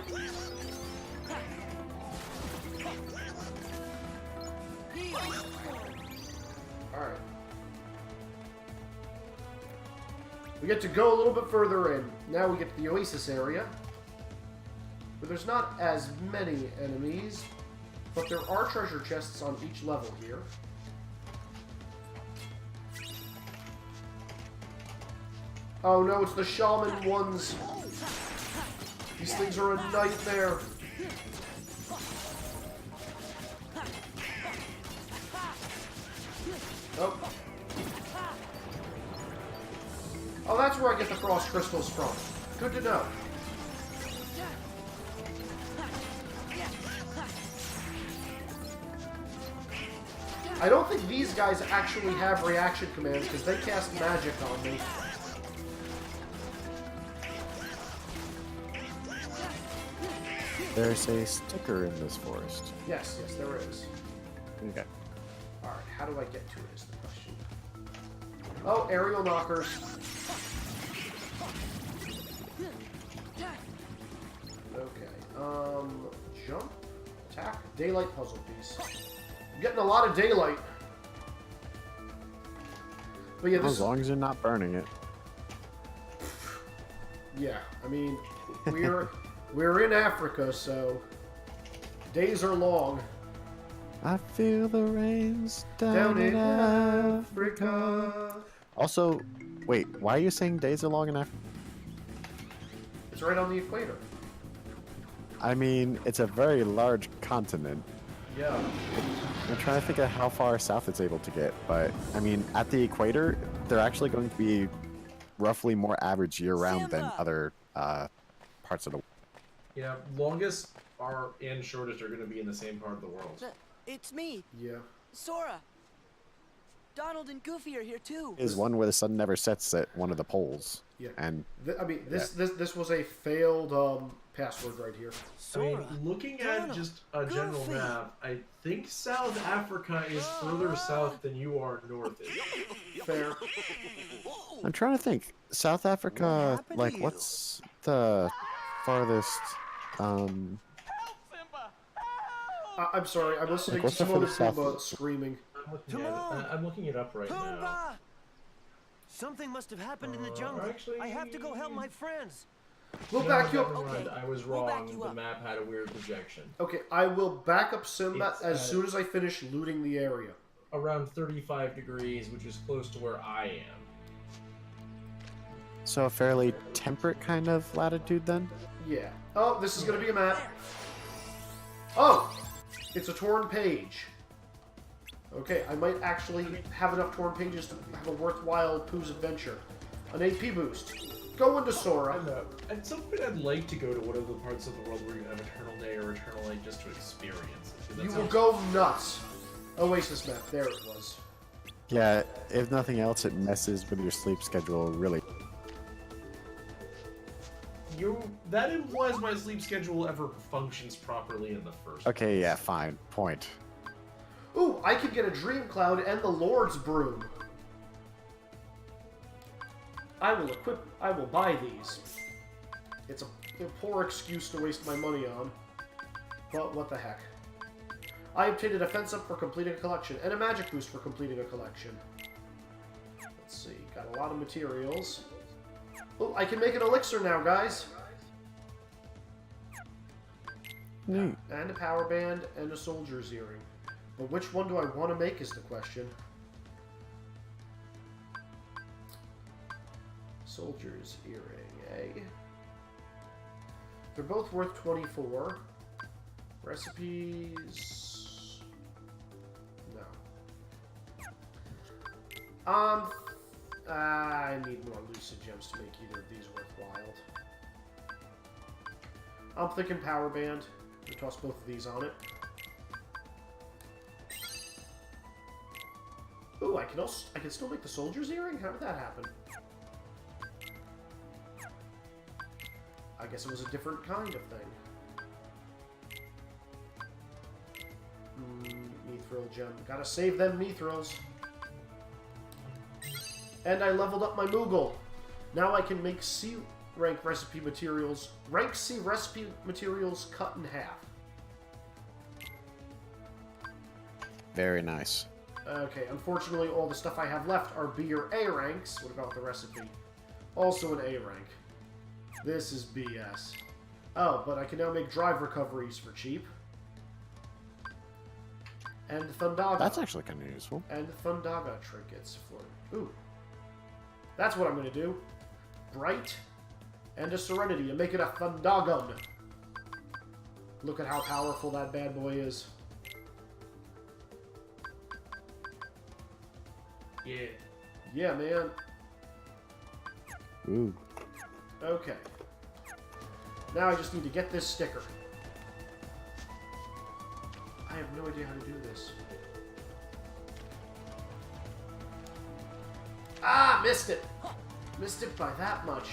[SPEAKER 1] Alright. We get to go a little bit further in. Now we get to the Oasis area. Where there's not as many enemies, but there are treasure chests on each level here. Oh no, it's the shaman ones. These things are a nightmare. Oh. Oh, that's where I get the frost crystals from. Good to know. I don't think these guys actually have reaction commands because they cast magic on me.
[SPEAKER 2] There's a sticker in this forest.
[SPEAKER 1] Yes, there is.
[SPEAKER 2] Okay.
[SPEAKER 1] Alright, how do I get to it is the question. Oh, aerial knockers. Okay, jump, attack, daylight puzzle piece. I'm getting a lot of daylight. But yeah, this
[SPEAKER 2] As long as you're not burning it.
[SPEAKER 1] Yeah, I mean, we're in Africa, so days are long.
[SPEAKER 2] I feel the rains down in Africa. Also, wait, why are you saying days are long in Africa?
[SPEAKER 1] It's right on the equator.
[SPEAKER 2] I mean, it's a very large continent.
[SPEAKER 1] Yeah.
[SPEAKER 2] I'm trying to think of how far south it's able to get, but I mean, at the equator, they're actually going to be roughly more average year-round than other parts of the world.
[SPEAKER 3] Yeah, longest and shortest are going to be in the same part of the world.
[SPEAKER 10] It's me.
[SPEAKER 1] Yeah.
[SPEAKER 10] Sora. Donald and Goofy are here too.
[SPEAKER 2] Is one where the sun never sets at one of the poles.
[SPEAKER 1] Yeah.
[SPEAKER 2] And
[SPEAKER 1] I mean, this was a failed password right here.
[SPEAKER 3] I mean, looking at just a general map, I think South Africa is further south than you are north is.
[SPEAKER 1] Fair.
[SPEAKER 2] I'm trying to think. South Africa, like, what's the farthest?
[SPEAKER 1] I'm sorry, I'm listening
[SPEAKER 2] Like,
[SPEAKER 1] to
[SPEAKER 2] what's the
[SPEAKER 1] Timon and
[SPEAKER 2] furthest
[SPEAKER 1] Pumbaa
[SPEAKER 2] south?
[SPEAKER 1] screaming.
[SPEAKER 3] I'm looking it up right now.
[SPEAKER 10] Something must have happened in the jungle.
[SPEAKER 3] Actually,
[SPEAKER 10] I have to go help my friends.
[SPEAKER 1] We'll back you up.
[SPEAKER 3] Never mind, I was wrong. The map had a weird projection.
[SPEAKER 1] Okay, I will back up Simba
[SPEAKER 3] It's
[SPEAKER 1] as soon as I finish looting the area.
[SPEAKER 3] Around 35 degrees, which is close to where I am.
[SPEAKER 2] So a fairly temperate kind of latitude then?
[SPEAKER 1] Yeah. Oh, this is going to be a map. Oh! It's a torn page. Okay, I might actually have enough torn pages to have a worthwhile Pooh's adventure. An AP boost. Go into Sora.
[SPEAKER 3] At some point, I'd like to go to one of the parts of the world where you have Eternal Day or Eternal Light just to experience it.
[SPEAKER 1] You will go nuts. Oasis map. There it was.
[SPEAKER 2] Yeah, if nothing else, it messes with your sleep schedule really.
[SPEAKER 3] That implies my sleep schedule ever functions properly in the first
[SPEAKER 2] Okay, yeah, fine. Point.
[SPEAKER 1] Ooh, I could get a Dream Cloud and the Lord's Broom. I will buy these. It's a poor excuse to waste my money on. But what the heck. I obtained a defense up for completing a collection, and a magic boost for completing a collection. Let's see, got a lot of materials. Oh, I can make an elixir now, guys!
[SPEAKER 2] Neat.
[SPEAKER 1] And a power band, and a soldier's earring. But which one do I want to make is the question. Soldier's earring, eh? They're both worth 24. Recipes... No. I need more lucid gems to make either of these worthwhile. I'm thinking power band. We toss both of these on it. Ooh, I can still make the soldier's earring? How did that happen? I guess it was a different kind of thing. Mithril gem. Gotta save them Mithrils. And I leveled up my Moogle. Now I can make C rank recipe materials. Rank C recipe materials cut in half.
[SPEAKER 2] Very nice.
[SPEAKER 1] Okay, unfortunately all the stuff I have left are B or A ranks. What about the recipe? Also an A rank. This is BS. Oh, but I can now make drive recoveries for cheap. And Thundaga.
[SPEAKER 2] That's actually kind of useful.
[SPEAKER 1] And Thundaga trinkets for... Ooh. That's what I'm going to do. Bright and a Serenity and make it a Thundagun. Look at how powerful that bad boy is.
[SPEAKER 3] Yeah.
[SPEAKER 1] Yeah, man.
[SPEAKER 2] Ooh.
[SPEAKER 1] Okay. Now I just need to get this sticker. I have no idea how to do this. Ah, missed it. Missed it by that much.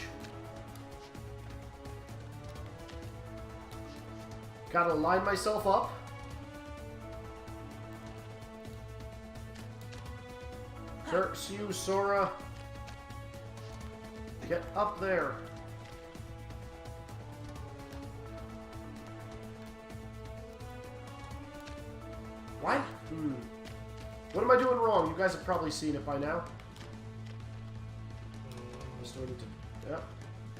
[SPEAKER 1] Gotta line myself up. Curse you, Sora. Get up there. What? What am I doing wrong? You guys have probably seen it by now. Just doing it to... Yep.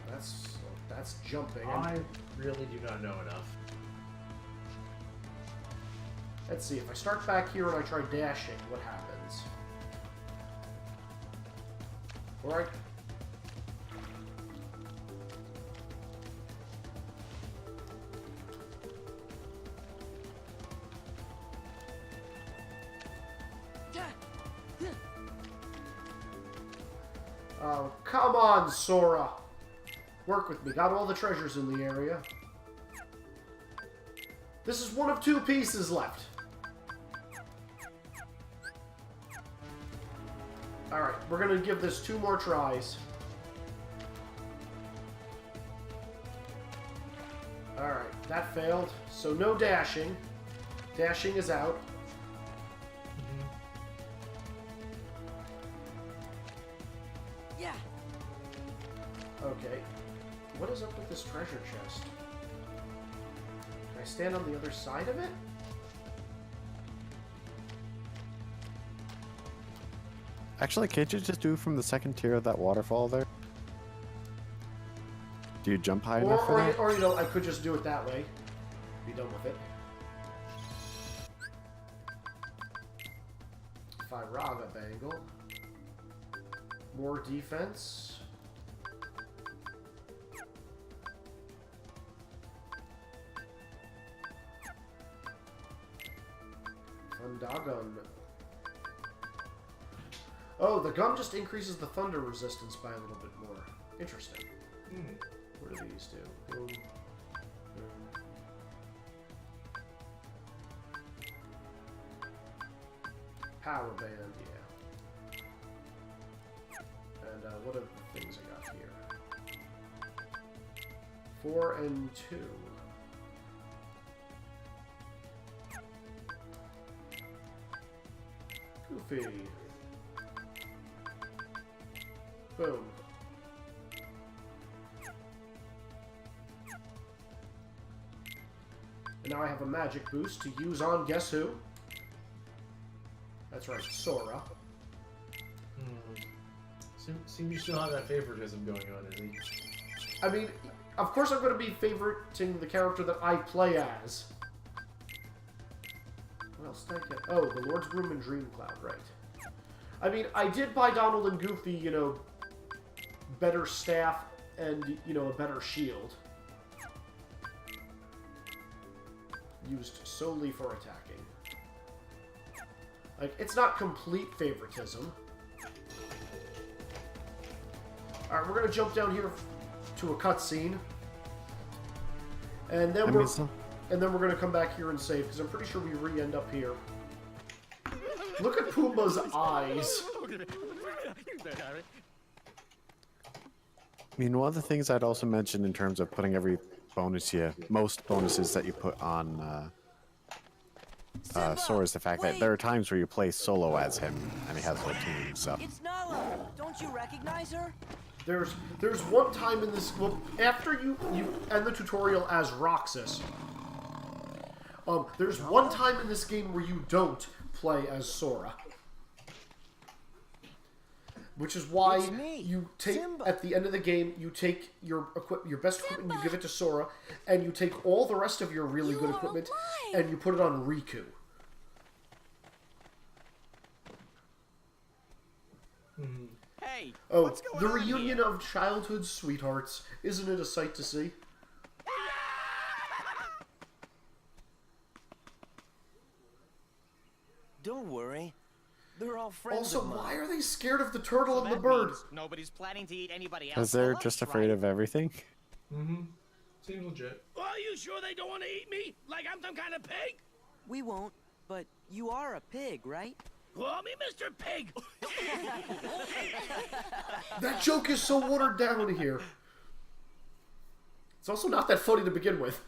[SPEAKER 1] That's jumping.
[SPEAKER 3] I really do not know enough.
[SPEAKER 1] Let's see, if I start back here and I try dashing, what happens? Alright. Oh, come on, Sora! Work with me. Got all the treasures in the area. This is one of 2 pieces left. Alright, we're gonna give this 2 more tries. Alright, that failed. So no dashing. Dashing is out.
[SPEAKER 10] Yeah.
[SPEAKER 1] Okay. What is up with this treasure chest? Can I stand on the other side of it?
[SPEAKER 2] Actually, can't you just do from the second tier of that waterfall there? Do you jump high enough for that?
[SPEAKER 1] Or, you know, I could just do it that way. Be done with it. Firaga Bangle. More defense. Fundagon. Oh, the gum just increases the thunder resistance by a little bit more. Interesting. What do these do? Boom. Boom. Power band, yeah. And what are the things I got here? 4 and 2. Goofy. Boom. And now I have a magic boost to use on guess who? That's right, Sora.
[SPEAKER 3] Seems you still have that favoritism going on, Izzy.
[SPEAKER 1] I mean, of course I'm going to be favoriting the character that I play as. What else did I get? Oh, the Lord's Broom and Dreamcloud, right. I mean, I did buy Donald and Goofy, you know, better staff and, you know, a better shield. Used solely for attacking. Like, it's not complete favoritism. Alright, we're gonna jump down here to a cutscene. And then we're gonna come back here and save, because I'm pretty sure we re-end up here. Look at Pumbaa's eyes.
[SPEAKER 2] I mean, one of the things I'd also mention in terms of putting every bonus most bonuses that you put on Sora is the fact that there are times where you play solo as him, and he has a whole team, so...
[SPEAKER 10] It's Nala! Don't you recognize her?
[SPEAKER 1] There's one time in this... Well, after you end the tutorial as Roxas, there's one time in this game where you don't play as Sora. Which is why you take, at the end of the game, you take your best equipment, you give it to Sora, and you take all the rest of your really good equipment, and you put it on Riku.
[SPEAKER 4] Hey,
[SPEAKER 1] oh, the reunion of childhood sweethearts. Isn't it a sight to see?
[SPEAKER 10] Don't worry. They're all friends
[SPEAKER 1] Also,
[SPEAKER 10] of mine.
[SPEAKER 1] why are they scared of the turtle and the bird?
[SPEAKER 4] Nobody's planning to eat anybody else.
[SPEAKER 2] Because they're just afraid of everything.
[SPEAKER 3] Seems legit.
[SPEAKER 7] Are you sure they don't want to eat me? Like I'm some kind of pig?
[SPEAKER 10] We won't, but you are a pig, right?
[SPEAKER 7] Call me Mr. Pig.
[SPEAKER 1] That joke is so watered down here. It's also not that funny to begin with.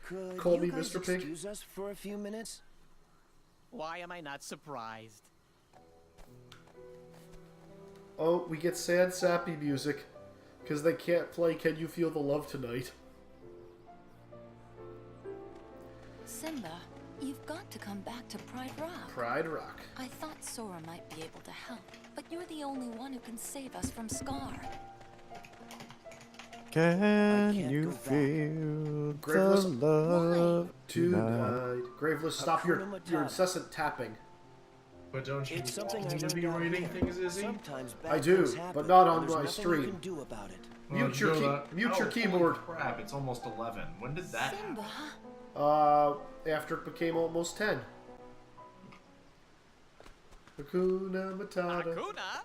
[SPEAKER 10] Could
[SPEAKER 1] Call
[SPEAKER 10] you
[SPEAKER 1] me
[SPEAKER 10] guys
[SPEAKER 1] Mr. Pig?
[SPEAKER 10] excuse us for a few minutes?
[SPEAKER 4] Why am I not surprised?
[SPEAKER 1] Oh, we get sad, sappy music. Because they can't play Can You Feel the Love Tonight?
[SPEAKER 6] Simba, you've got to come back to Pride Rock.
[SPEAKER 1] Pride Rock.
[SPEAKER 6] I thought Sora might be able to help, but you're the only one who can save us from Scar.
[SPEAKER 2] Can you feel
[SPEAKER 1] Graveless,
[SPEAKER 2] the love
[SPEAKER 1] tonight? Graveless, stop your incessant tapping.
[SPEAKER 3] But don't you
[SPEAKER 10] It's something I
[SPEAKER 3] need to
[SPEAKER 10] learned
[SPEAKER 3] be
[SPEAKER 10] out
[SPEAKER 3] writing
[SPEAKER 10] here.
[SPEAKER 3] things, Izzy?
[SPEAKER 10] Sometimes
[SPEAKER 1] I
[SPEAKER 10] bad
[SPEAKER 1] do,
[SPEAKER 10] things happen,
[SPEAKER 1] but not
[SPEAKER 10] and
[SPEAKER 1] on
[SPEAKER 10] there's
[SPEAKER 1] my
[SPEAKER 10] nothing
[SPEAKER 1] stream.
[SPEAKER 10] you can do about it.
[SPEAKER 1] Mute your key,
[SPEAKER 3] Holy crap, it's almost 11. When did that
[SPEAKER 6] Simba.
[SPEAKER 3] happen?
[SPEAKER 1] After it became almost 10. Hakuna Matata.
[SPEAKER 4] Hakuna?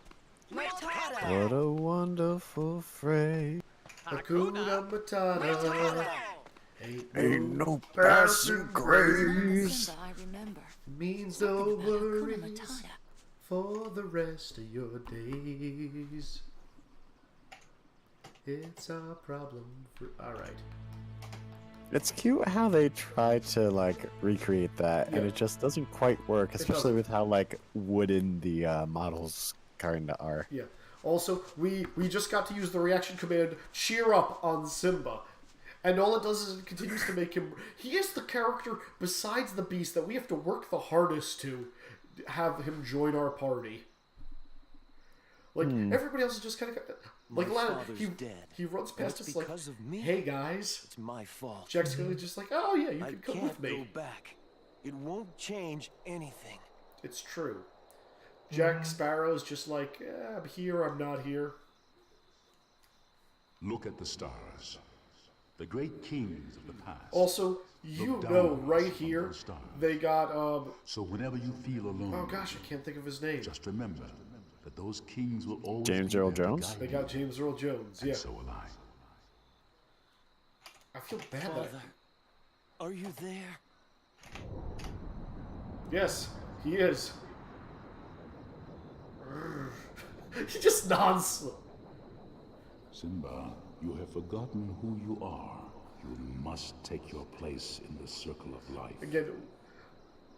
[SPEAKER 2] What a wonderful phrase.
[SPEAKER 1] Hakuna Matata.
[SPEAKER 2] Ain't no passing grace.
[SPEAKER 6] Simba, I remember.
[SPEAKER 1] Means
[SPEAKER 6] Something
[SPEAKER 1] no
[SPEAKER 6] about Hakuna
[SPEAKER 1] worries
[SPEAKER 6] Matata.
[SPEAKER 1] for the rest of your days. It's our problem. Alright.
[SPEAKER 2] It's cute how they try to like recreate that, and
[SPEAKER 1] Yeah.
[SPEAKER 2] it just doesn't quite work, especially
[SPEAKER 1] doesn't.
[SPEAKER 2] with how like wooden the models kinda are.
[SPEAKER 1] Yeah. Also, we just got to use the reaction command cheer up on Simba. And all it does is it continues to make him... He is the character, besides the Beast, that we have to work the hardest to have him join our party. Like, everybody else is just kind of... Like, he runs past us like, hey, guys.
[SPEAKER 10] It's my fault.
[SPEAKER 1] Jack's just like, oh, yeah, you
[SPEAKER 10] I
[SPEAKER 1] can come
[SPEAKER 10] can't
[SPEAKER 1] with me.
[SPEAKER 10] go back. It won't change anything.
[SPEAKER 1] It's true. Jack Sparrow's just like, I'm here, I'm not here.
[SPEAKER 7] Look at the stars. The great kings of the past.
[SPEAKER 1] Also, you
[SPEAKER 7] Look
[SPEAKER 1] know,
[SPEAKER 7] down
[SPEAKER 1] right
[SPEAKER 7] on
[SPEAKER 1] here,
[SPEAKER 7] those stars.
[SPEAKER 1] they got,
[SPEAKER 7] So whenever you feel alone,
[SPEAKER 1] oh gosh, I can't think of his name.
[SPEAKER 7] just remember that those kings will always
[SPEAKER 2] James
[SPEAKER 7] be
[SPEAKER 2] Earl
[SPEAKER 7] there to
[SPEAKER 2] Jones?
[SPEAKER 7] guide
[SPEAKER 1] They
[SPEAKER 7] you,
[SPEAKER 1] got James Earl Jones, yeah.
[SPEAKER 7] and so will I.
[SPEAKER 1] I feel bad that...
[SPEAKER 10] Father, are you there?
[SPEAKER 1] Yes, he is. He just nods.
[SPEAKER 7] Simba, you have forgotten who you are. You must take your place in the circle of life.
[SPEAKER 1] Again,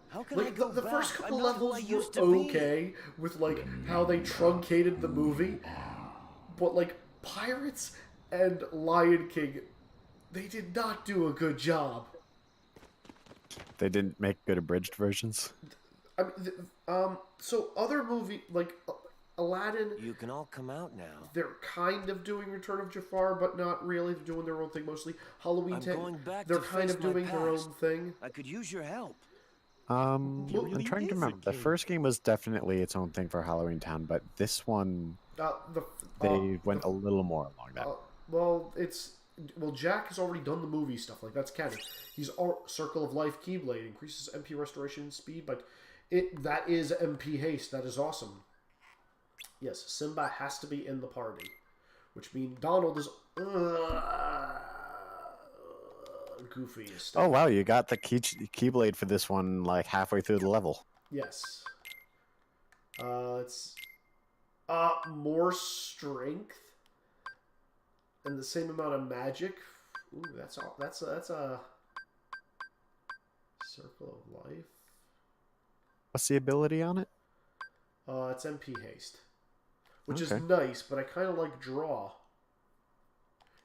[SPEAKER 10] How can I
[SPEAKER 1] like
[SPEAKER 10] go
[SPEAKER 1] the
[SPEAKER 10] back?
[SPEAKER 1] first couple
[SPEAKER 10] I'm not who I
[SPEAKER 1] levels
[SPEAKER 10] used
[SPEAKER 1] were
[SPEAKER 10] to be.
[SPEAKER 1] okay with like how they truncated the movie, but like Pirates and Lion King, they did not do a good job.
[SPEAKER 2] They didn't make good abridged versions.
[SPEAKER 1] I mean, so other movie like Aladdin,
[SPEAKER 10] You can all come out now.
[SPEAKER 1] they're kind of doing Return of Jafar, but not really. They're doing their own thing mostly. Halloween
[SPEAKER 10] I'm
[SPEAKER 1] 10,
[SPEAKER 10] going back
[SPEAKER 1] they're
[SPEAKER 10] to
[SPEAKER 1] kind
[SPEAKER 10] face
[SPEAKER 1] of
[SPEAKER 10] my
[SPEAKER 1] doing their own
[SPEAKER 10] past.
[SPEAKER 1] thing.
[SPEAKER 10] I could use your help.
[SPEAKER 2] I'm
[SPEAKER 4] really
[SPEAKER 2] trying to
[SPEAKER 4] is a
[SPEAKER 2] remember. The
[SPEAKER 4] king.
[SPEAKER 2] first game was definitely its own thing for Halloween Town, but this one they went a little more along that.
[SPEAKER 1] Well, Jack has already done the movie stuff. Like, that's canon. He's Circle of Life Keyblade increases MP restoration speed, but that is MP haste. That is awesome. Yes, Simba has to be in the party, which means Donald is Goofy is still.
[SPEAKER 2] Oh wow, you got the Keyblade for this one like halfway through the level.
[SPEAKER 1] Yes. It's more strength and the same amount of magic. Ooh, that's all. That's a Circle of Life.
[SPEAKER 2] What's the ability on it?
[SPEAKER 1] It's MP haste, which
[SPEAKER 2] Okay.
[SPEAKER 1] is nice, but I kind of like draw.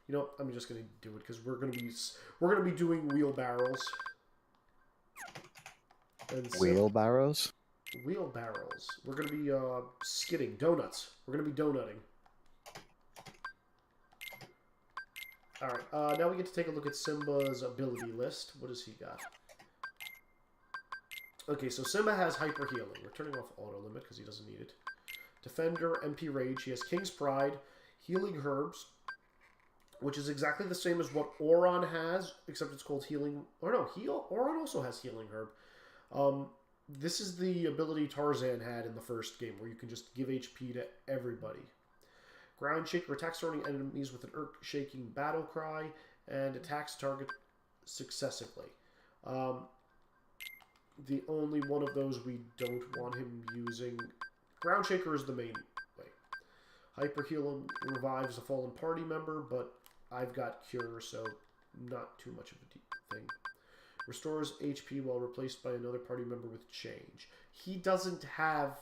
[SPEAKER 1] You know, I'm just gonna do it because we're gonna be doing wheelbarrows. And
[SPEAKER 2] Wheelbarrows?
[SPEAKER 1] Wheelbarrows. We're gonna be skidding donuts. We're gonna be donutting. All right. Now we get to take a look at Simba's ability list. What does he got? Okay, so Simba has hyper healing. We're turning off auto limit because he doesn't need it. Defender, MP Rage. He has King's Pride, Healing Herbs, which is exactly the same as what Oron has, except it's called Healing. Or no, Oron also has Healing Herb. This is the ability Tarzan had in the first game, where you can just give HP to everybody. Ground Shaker attacks surrounding enemies with an earth-shaking battle cry, and attacks target successively. The only one of those we don't want him using... Ground Shaker is the main way. Hyper Heal revives a fallen party member, but I've got Cure, so not too much of a deep thing. Restores HP while replaced by another party member with Change. He doesn't have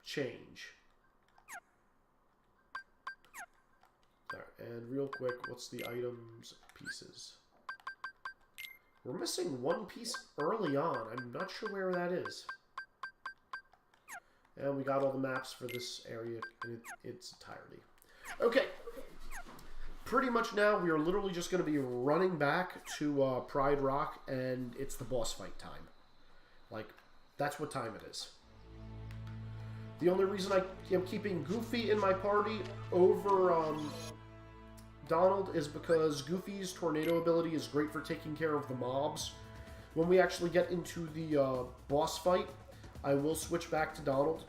[SPEAKER 1] Change. Alright, and real quick, what's the items pieces? We're missing one piece early on. I'm not sure where that is. And we got all the maps for this area in its entirety. Okay. Pretty much now, we are literally just going to be running back to Pride Rock, and it's the boss fight time. Like, that's what time it is. The only reason I am keeping Goofy in my party over Donald is because Goofy's tornado ability is great for taking care of the mobs. When we actually get into the boss fight, I will switch back to Donald.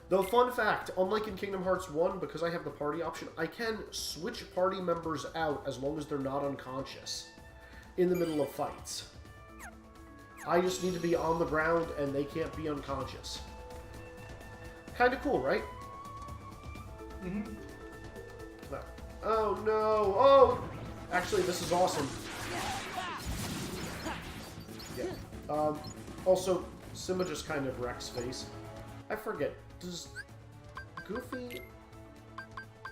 [SPEAKER 1] Though, fun fact, unlike in Kingdom Hearts 1, because I have the party option, I can switch party members out as long as they're not unconscious in the middle of fights. I just need to be on the ground and they can't be unconscious. Kind of cool, right?
[SPEAKER 3] Mm-hmm.
[SPEAKER 1] Oh, no. Oh! Actually, this is awesome. Yeah. Also, Simba just kind of wrecks face. I forget. Does Goofy...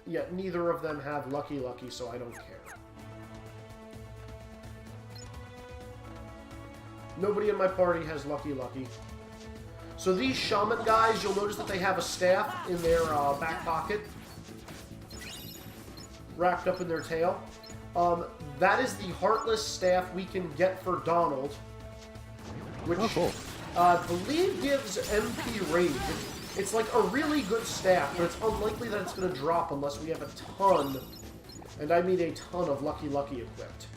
[SPEAKER 1] Yeah, neither of them have Lucky Lucky, so I don't care. Nobody in my party has Lucky Lucky. So these shaman guys, you'll notice that they have a staff in their back pocket. Wrapped up in their tail. That is the Heartless staff we can get for Donald. Which, I believe gives MP Rage. It's like a really good staff, but it's unlikely that it's going to drop unless we have a ton, and I mean a ton of Lucky Lucky equipped.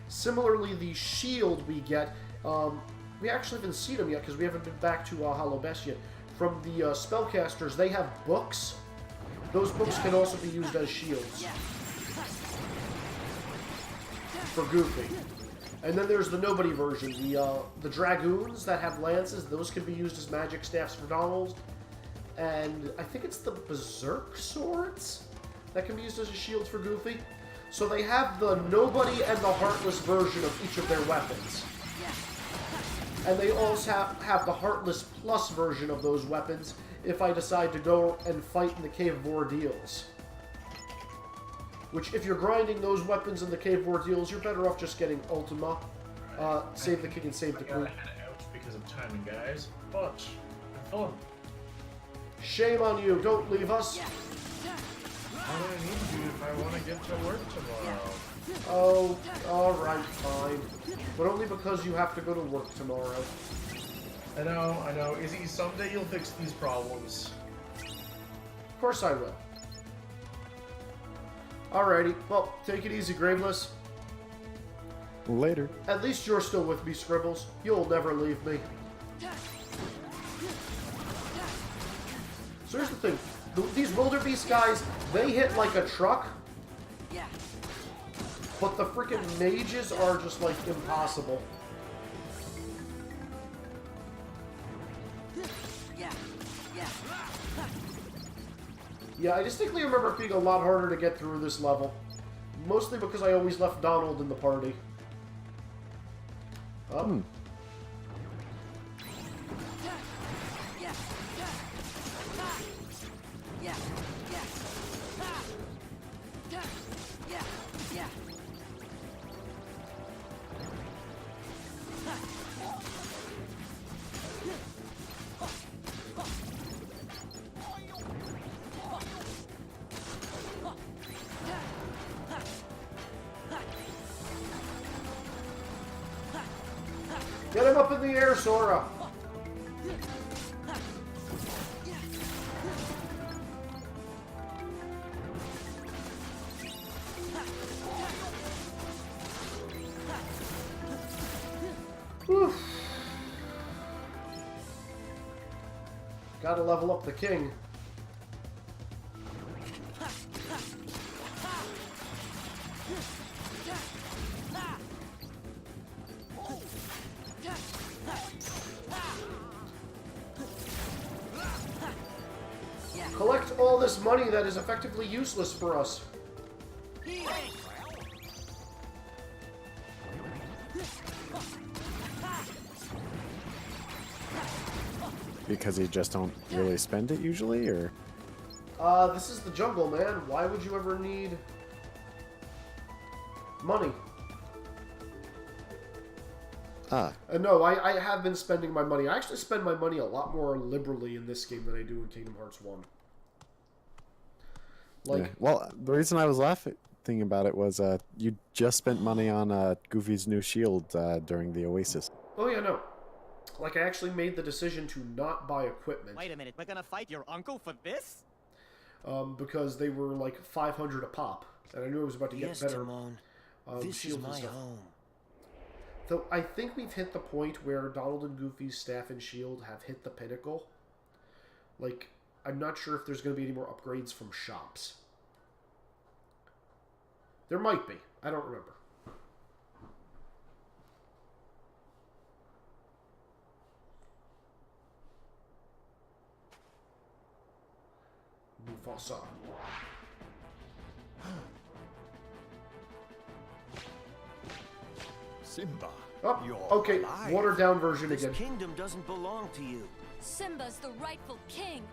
[SPEAKER 1] Similarly, the shield we get, we actually haven't seen them yet because we haven't been back to Hollow Best yet. From the spellcasters, they have books. Those books can also be used as shields for Goofy. And then there's the nobody version, the dragoons that have lances. Those can be used as magic staffs for Donald. And I think it's the berserk swords that can be used as a shield for Goofy. So they have the nobody and the heartless version of each of their weapons. And they also have the heartless plus version of those weapons if I decide to go and fight in the Cave of Ordeals. Which, if you're grinding those weapons in the Cave of Ordeals, you're better off just getting Ultima. Save the king and save the queen.
[SPEAKER 3] I gotta head out because of timing, guys. But, fun.
[SPEAKER 1] Shame on you, don't leave us.
[SPEAKER 3] How do I need you if I want to get to work tomorrow?
[SPEAKER 1] Oh, alright, fine. But only because you have to go to work tomorrow.
[SPEAKER 3] I know. Izzy, someday you'll fix these problems.
[SPEAKER 1] Of course I will. Alrighty, well, take it easy, Graveless.
[SPEAKER 2] Later.
[SPEAKER 1] At least you're still with me, Scribbles. You'll never leave me. So here's the thing. These wildebeest guys, they hit like a truck. But the freaking mages are just, like, impossible. Yeah, I distinctly remember it being a lot harder to get through this level. Mostly because I always left Donald in the party. Oh. Get him up in the air, Sora! Whew. Gotta level up the king. collect all this money that is effectively useless for us.
[SPEAKER 2] Because you just don't really spend it usually, or?
[SPEAKER 1] This is the jungle, man. Why would you ever need money? No, I have been spending my money. I actually spend my money a lot more liberally in this game than I do in Kingdom Hearts 1. Like,
[SPEAKER 2] yeah. Well, the reason I was laughing about it was you just spent money on Goofy's new shield during the Oasis.
[SPEAKER 1] oh yeah, no. Like, I actually made the decision to not buy equipment.
[SPEAKER 4] Wait a minute, we're gonna fight your uncle for this?
[SPEAKER 1] Because they were like 500 a pop, and I knew I was about to get better.
[SPEAKER 10] Timon. This is my home.
[SPEAKER 1] Though I think we've hit the point where Donald and Goofy's staff and shield have hit the pinnacle. Like, I'm not sure if there's going to be any more upgrades from shops. There might be. I don't remember. Mufasa.
[SPEAKER 8] Simba.
[SPEAKER 1] Oh,
[SPEAKER 8] you're
[SPEAKER 1] okay.
[SPEAKER 8] alive.
[SPEAKER 1] Watered down version
[SPEAKER 10] This
[SPEAKER 1] again.
[SPEAKER 10] kingdom doesn't belong to you.
[SPEAKER 9] Simba's the rightful king.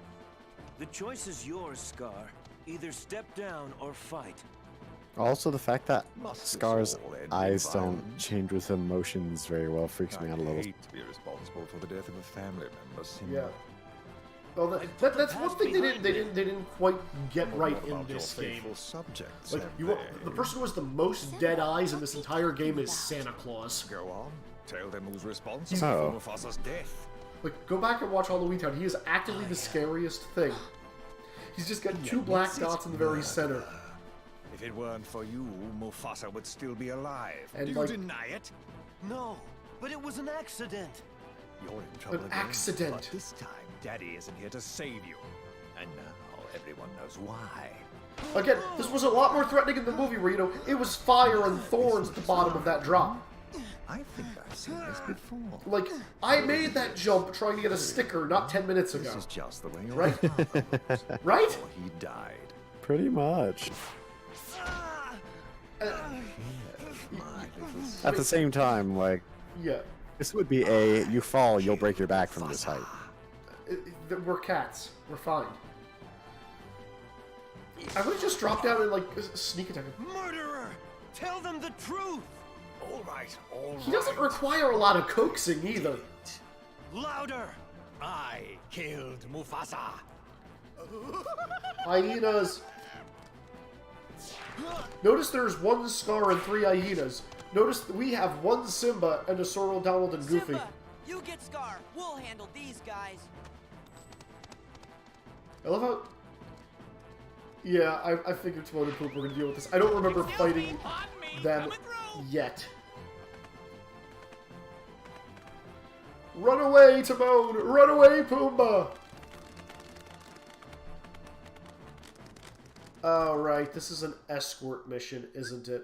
[SPEAKER 10] The choice is yours, Scar. Either step down or fight.
[SPEAKER 2] Also, the fact that
[SPEAKER 8] Must this
[SPEAKER 2] Scar's
[SPEAKER 8] all end in
[SPEAKER 2] eyes don't
[SPEAKER 8] violence?
[SPEAKER 2] change with emotions very well freaks me out a
[SPEAKER 8] I
[SPEAKER 2] little.
[SPEAKER 8] hate to be responsible for the death of a family member, Simba.
[SPEAKER 1] Yeah. Well, that's one thing they didn't quite get right
[SPEAKER 8] What
[SPEAKER 1] in
[SPEAKER 8] about
[SPEAKER 1] this
[SPEAKER 8] your
[SPEAKER 1] game.
[SPEAKER 8] faithful subjects,
[SPEAKER 1] Like,
[SPEAKER 8] have
[SPEAKER 1] the
[SPEAKER 8] they?
[SPEAKER 1] person who has the most dead eyes in this entire game is Santa Claus.
[SPEAKER 8] Go on. Tell them who's responsible
[SPEAKER 2] Oh.
[SPEAKER 8] for Mufasa's death.
[SPEAKER 1] Like, go back and watch Halloween Town. He is actively the scariest thing. He's just got two black dots in the very center.
[SPEAKER 8] If it weren't for you, Mufasa would still be alive.
[SPEAKER 1] And
[SPEAKER 8] Do you
[SPEAKER 1] like-
[SPEAKER 8] deny it?
[SPEAKER 10] No, but it was an accident.
[SPEAKER 8] You're in trouble
[SPEAKER 1] An
[SPEAKER 8] again.
[SPEAKER 1] accident.
[SPEAKER 8] But this time, Daddy isn't here to save you. And now everyone knows why.
[SPEAKER 1] Again, this was a lot more threatening in the movie where, you know, it was fire and thorns at the bottom of that drop.
[SPEAKER 8] I think I've seen this before.
[SPEAKER 1] Like, I made that jump trying to get a sticker not 10 minutes
[SPEAKER 8] This
[SPEAKER 1] ago.
[SPEAKER 8] is just the way your
[SPEAKER 1] Right?
[SPEAKER 8] father was
[SPEAKER 1] Right?
[SPEAKER 8] before he died.
[SPEAKER 2] Pretty much. At the same time, like,
[SPEAKER 1] Yeah.
[SPEAKER 2] this would be you fall, you'll break your back from this height.
[SPEAKER 1] We're cats. We're fine. I would just drop down and, like, sneak attack him.
[SPEAKER 10] Murderer! Tell them the truth!
[SPEAKER 8] All right, all right.
[SPEAKER 1] He doesn't require a lot of coaxing either.
[SPEAKER 10] Louder!
[SPEAKER 8] I killed Mufasa.
[SPEAKER 1] Hyenas. Notice there's one Scar and 3 hyenas. Notice that we have one Simba and a Sorrel, Donald, and Goofy.
[SPEAKER 10] Simba, you get Scar. We'll handle these guys.
[SPEAKER 1] I love how... Yeah, I figured Timon and Pumbaa were going to deal with this. I don't remember fighting them yet. Run away, Timon! Run away, Pumbaa! Alright, this is an escort mission, isn't it?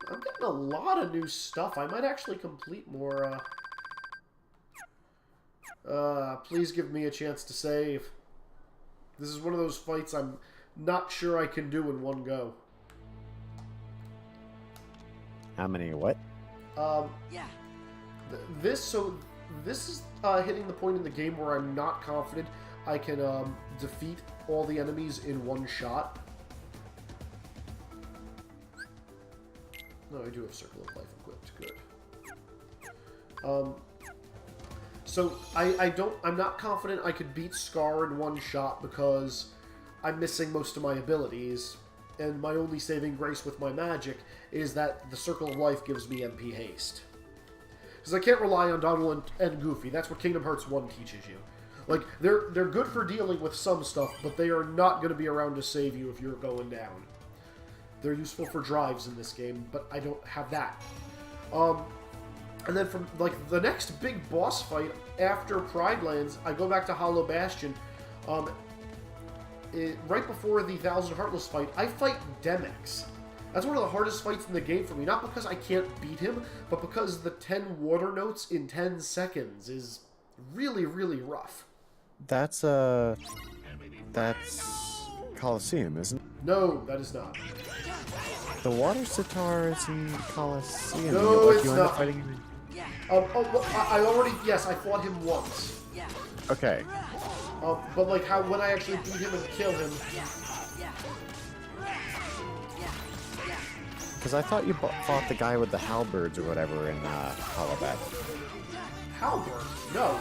[SPEAKER 1] I'm getting a lot of new stuff. I might actually complete more, please give me a chance to save. This is one of those fights I'm not sure I can do in one go.
[SPEAKER 2] How many what?
[SPEAKER 10] Yeah.
[SPEAKER 1] This is hitting the point in the game where I'm not confident I can defeat all the enemies in one shot. No, I do have Circle of Life equipped. Good. So I'm not confident I could beat Scar in one shot because I'm missing most of my abilities, and my only saving grace with my magic is that the Circle of Life gives me MP haste. Because I can't rely on Donald and Goofy. That's what Kingdom Hearts 1 teaches you. Like, they're good for dealing with some stuff, but they are not going to be around to save you if you're going down. They're useful for drives in this game, but I don't have that. And then from, like, the next big boss fight after Pride Lands, I go back to Hollow Bastion. Right before the Thousand Heartless fight, I fight Demyx. That's one of the hardest fights in the game for me. Not because I can't beat him, but because the 10 water notes in 10 seconds is really, really rough.
[SPEAKER 2] That's Colosseum, isn't it?
[SPEAKER 1] No, that is not.
[SPEAKER 2] The water sitar is in Colosseum.
[SPEAKER 1] No, it's
[SPEAKER 2] you end
[SPEAKER 1] not.
[SPEAKER 2] up fighting him.
[SPEAKER 1] I already, yes, I fought him once.
[SPEAKER 2] Okay.
[SPEAKER 1] But like how when I actually beat him and kill him.
[SPEAKER 2] Because I thought you fought the guy with the halberds or whatever in Hollow Bastion.
[SPEAKER 1] Halberd? No.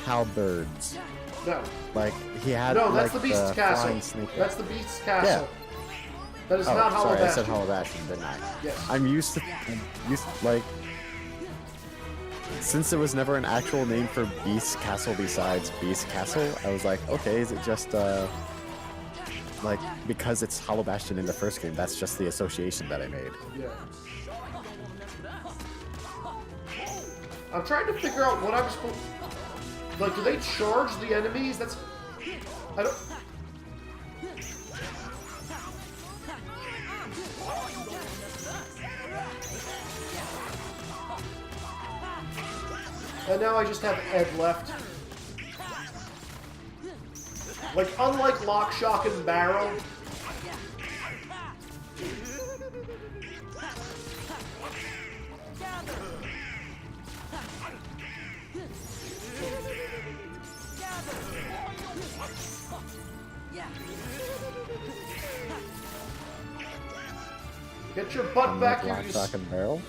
[SPEAKER 2] Halberds.
[SPEAKER 1] No.
[SPEAKER 2] Like he had.
[SPEAKER 1] No, that's
[SPEAKER 2] like,
[SPEAKER 1] the Beast's Castle. That's the Beast's Castle.
[SPEAKER 2] Yeah.
[SPEAKER 1] That is not Hollow
[SPEAKER 2] sorry,
[SPEAKER 1] Bastion.
[SPEAKER 2] I said Hollow Bastion, didn't I?
[SPEAKER 1] Yes.
[SPEAKER 2] I'm used to like. Since there was never an actual name for Beast's Castle besides Beast's Castle, I was like, okay, is it just like because it's Hollow Bastion in the first game? That's just the association that I made.
[SPEAKER 1] Yeah. I'm trying to figure out what I'm supposed. Like, do they charge the enemies? That's. I don't. And now I just have Ed left. Like, unlike Lock, Shock, and Barrel. Get your butt back here,
[SPEAKER 2] Lock, Shock, and Barrel?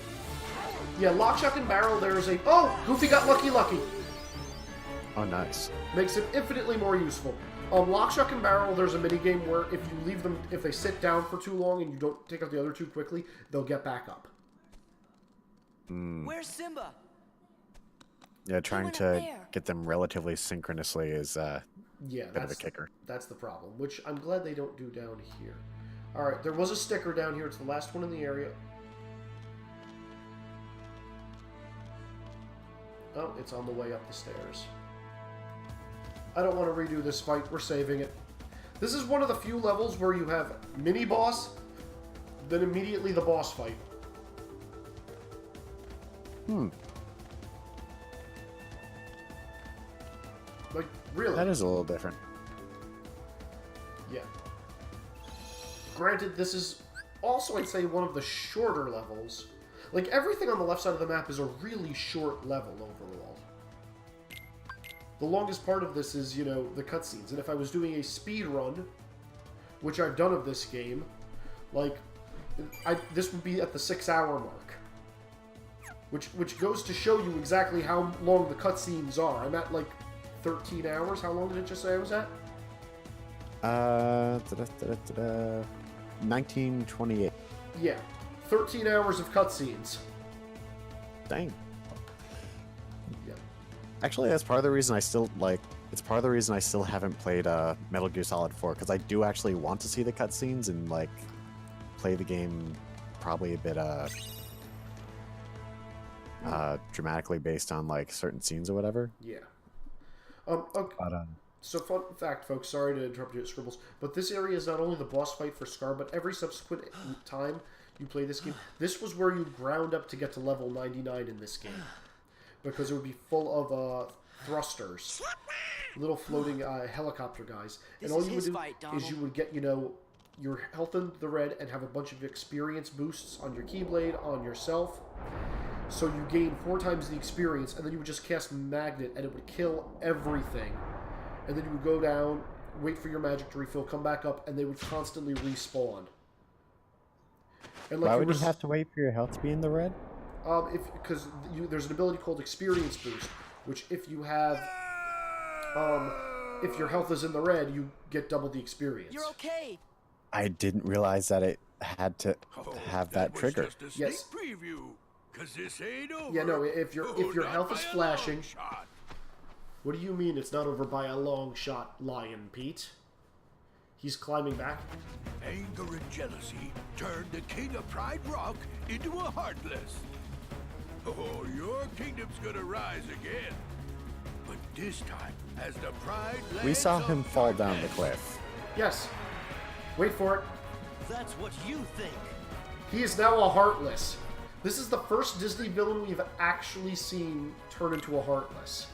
[SPEAKER 1] Yeah, Lock, Shock, and Barrel, there's a... Oh! Goofy got lucky.
[SPEAKER 2] Oh, nice.
[SPEAKER 1] Makes it infinitely more useful. Lock, Shock, and Barrel, there's a minigame where if you leave them... If they sit down for too long and you don't take out the other two quickly, they'll get back up.
[SPEAKER 10] Where's Simba?
[SPEAKER 2] Yeah, trying to get them relatively synchronously is
[SPEAKER 1] yeah,
[SPEAKER 2] a bit of a kicker.
[SPEAKER 1] That's the problem, which I'm glad they don't do down here. Alright, there was a sticker down here. It's the last one in the area. Oh, it's on the way up the stairs. I don't want to redo this fight. We're saving it. This is one of the few levels where you have mini-boss, then immediately the boss fight. Like, really?
[SPEAKER 2] That is a little different.
[SPEAKER 1] Yeah. Granted, this is also, I'd say, one of the shorter levels. Like, everything on the left side of the map is a really short level overall. The longest part of this is, you know, the cutscenes. And if I was doing a speed run, which I've done of this game, like, this would be at the 6-hour mark. Which goes to show you exactly how long the cutscenes are. I'm at, like, 13 hours. How long did it just say I was at?
[SPEAKER 2] 1928.
[SPEAKER 1] Yeah. 13 hours of cutscenes.
[SPEAKER 2] Dang.
[SPEAKER 1] Yeah.
[SPEAKER 2] Actually, that's part of the reason I still, like, it's part of the reason I still haven't played Metal Gear Solid 4, because I do actually want to see the cutscenes and, like, play the game probably a bit, dramatically based on, like, certain scenes or whatever.
[SPEAKER 1] Yeah. Okay. So, fun fact, folks, sorry to interrupt you at Scribbles, but this area is not only the boss fight for Scar, but every subsequent time you play this game, this was where you ground up to get to level 99 in this game. Because it would be full of thrusters. Little floating helicopter guys. And all you would do is you would get, you know, your health in the red and have a bunch of experience boosts on your Keyblade, on yourself. So you gain 4 times the experience, and then you would just cast Magnet, and it would kill everything. And then you would go down, wait for your magic to refill, come back up, and they would constantly respawn. And like
[SPEAKER 2] why would you have to wait for your health to be in the red?
[SPEAKER 1] Because there's an ability called Experience Boost, which if you have, if your health is in the red, you get double the experience.
[SPEAKER 10] You're okay.
[SPEAKER 2] I didn't realize that it had to have that trigger.
[SPEAKER 1] Yes.
[SPEAKER 11] Preview, 'cause this ain't over.
[SPEAKER 1] Yeah, no. If your health is flashing. What do you mean it's not over by a long shot, Lion Pete? He's climbing back.
[SPEAKER 11] Anger and jealousy turned the king of Pride Rock into a Heartless. Oh, your kingdom's gonna rise again. But this time, as the Pride
[SPEAKER 2] We
[SPEAKER 11] lands
[SPEAKER 2] saw
[SPEAKER 11] on
[SPEAKER 2] him fall down
[SPEAKER 11] Darkness.
[SPEAKER 2] the cliff.
[SPEAKER 1] Yes. Wait for it.
[SPEAKER 10] That's what you think.
[SPEAKER 1] He is now a Heartless. This is the first Disney villain we've actually seen turn into a Heartless.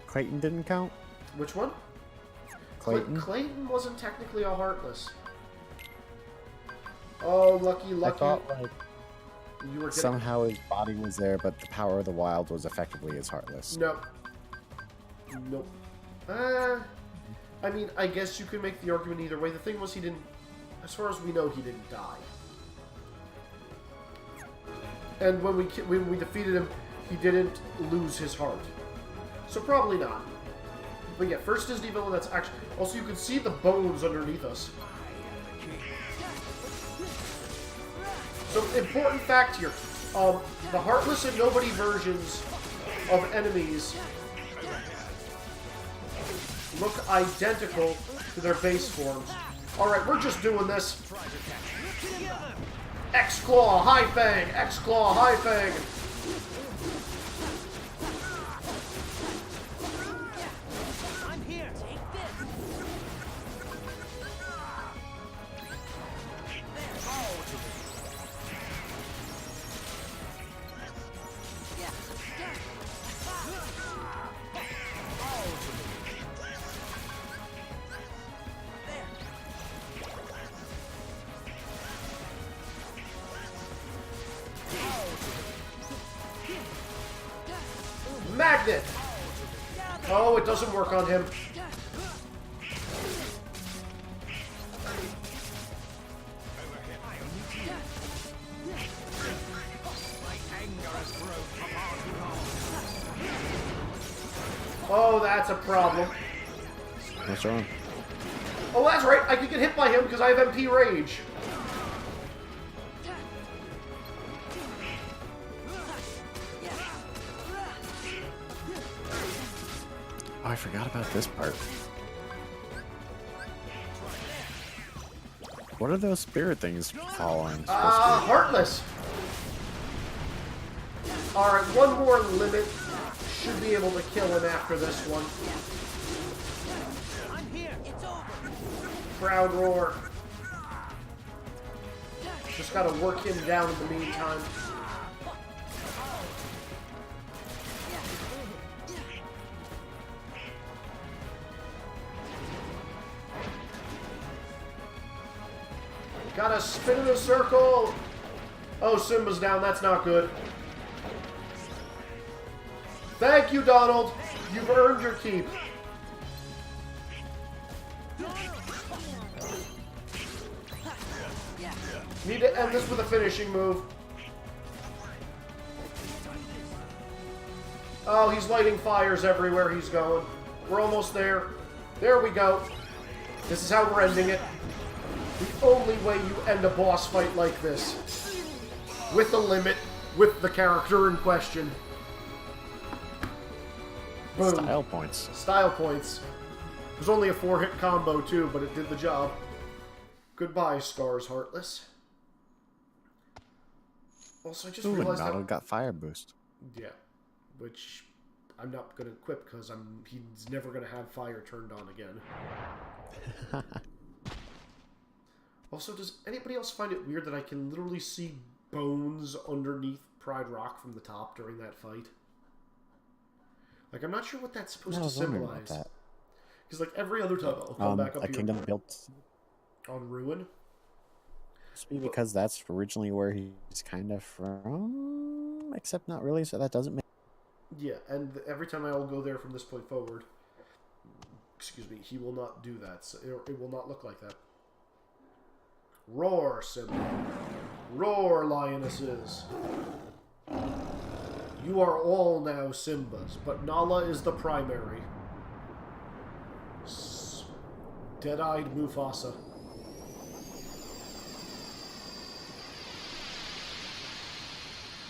[SPEAKER 2] Clayton didn't count?
[SPEAKER 1] Which one?
[SPEAKER 2] Clayton?
[SPEAKER 1] Clayton wasn't technically a Heartless. Oh, lucky.
[SPEAKER 2] I thought, like,
[SPEAKER 1] you were getting...
[SPEAKER 2] somehow his body was there, but the power of the wild was effectively his Heartless.
[SPEAKER 1] Nope. Nope. I mean, I guess you could make the argument either way. The thing was, he didn't... As far as we know, he didn't die. And when we defeated him, he didn't lose his heart. So probably not. But yeah, first Disney villain that's actually... Also, you can see the bones underneath us. So, important fact here. The Heartless and Nobody versions of enemies look identical to their base forms. Alright, we're just doing this. X-Claw, High Fang! X-Claw, High Fang!
[SPEAKER 4] I'm here. Take this.
[SPEAKER 1] Magnet! Oh, it doesn't work on him. Oh, that's a problem.
[SPEAKER 2] What's wrong?
[SPEAKER 1] Oh, that's right. I could get hit by him because I have MP Rage.
[SPEAKER 2] Oh, I forgot about this part. What are those spirit things following?
[SPEAKER 1] Heartless. Alright, one more limit. Should be able to kill him after this one.
[SPEAKER 4] I'm here. It's over.
[SPEAKER 1] Crowd roar. Just gotta work him down in the meantime. Gotta spin in a circle! Oh, Simba's down. That's not good. Thank you, Donald. You've earned your keep. Need to end this with a finishing move. Oh, he's lighting fires everywhere he's going. We're almost there. There we go. This is how we're ending it. The only way you end a boss fight like this. With a limit, with the character in question. Boom.
[SPEAKER 2] Style points.
[SPEAKER 1] Style points. It was only a 4-hit combo too, but it did the job. Goodbye, Scars Heartless. Also, I just realized
[SPEAKER 2] Donald got fire boost.
[SPEAKER 1] Yeah, which I'm not going to equip because he's never going to have fire turned on again. Also, does anybody else find it weird that I can literally see bones underneath Pride Rock from the top during that fight? Like, I'm not sure what that's supposed to symbolize. Because, like, every other time I'll come back up
[SPEAKER 2] a
[SPEAKER 1] here.
[SPEAKER 2] kingdom built
[SPEAKER 1] On Ruin?
[SPEAKER 2] Must be because that's originally where he's kind of from, except not really, so that doesn't make...
[SPEAKER 1] Yeah, and every time I'll go there from this point forward, excuse me, he will not do that. So it will not look like that. Roar, Simba. Roar, lionesses. You are all now Simbas, but Nala is the primary. Dead-eyed Mufasa.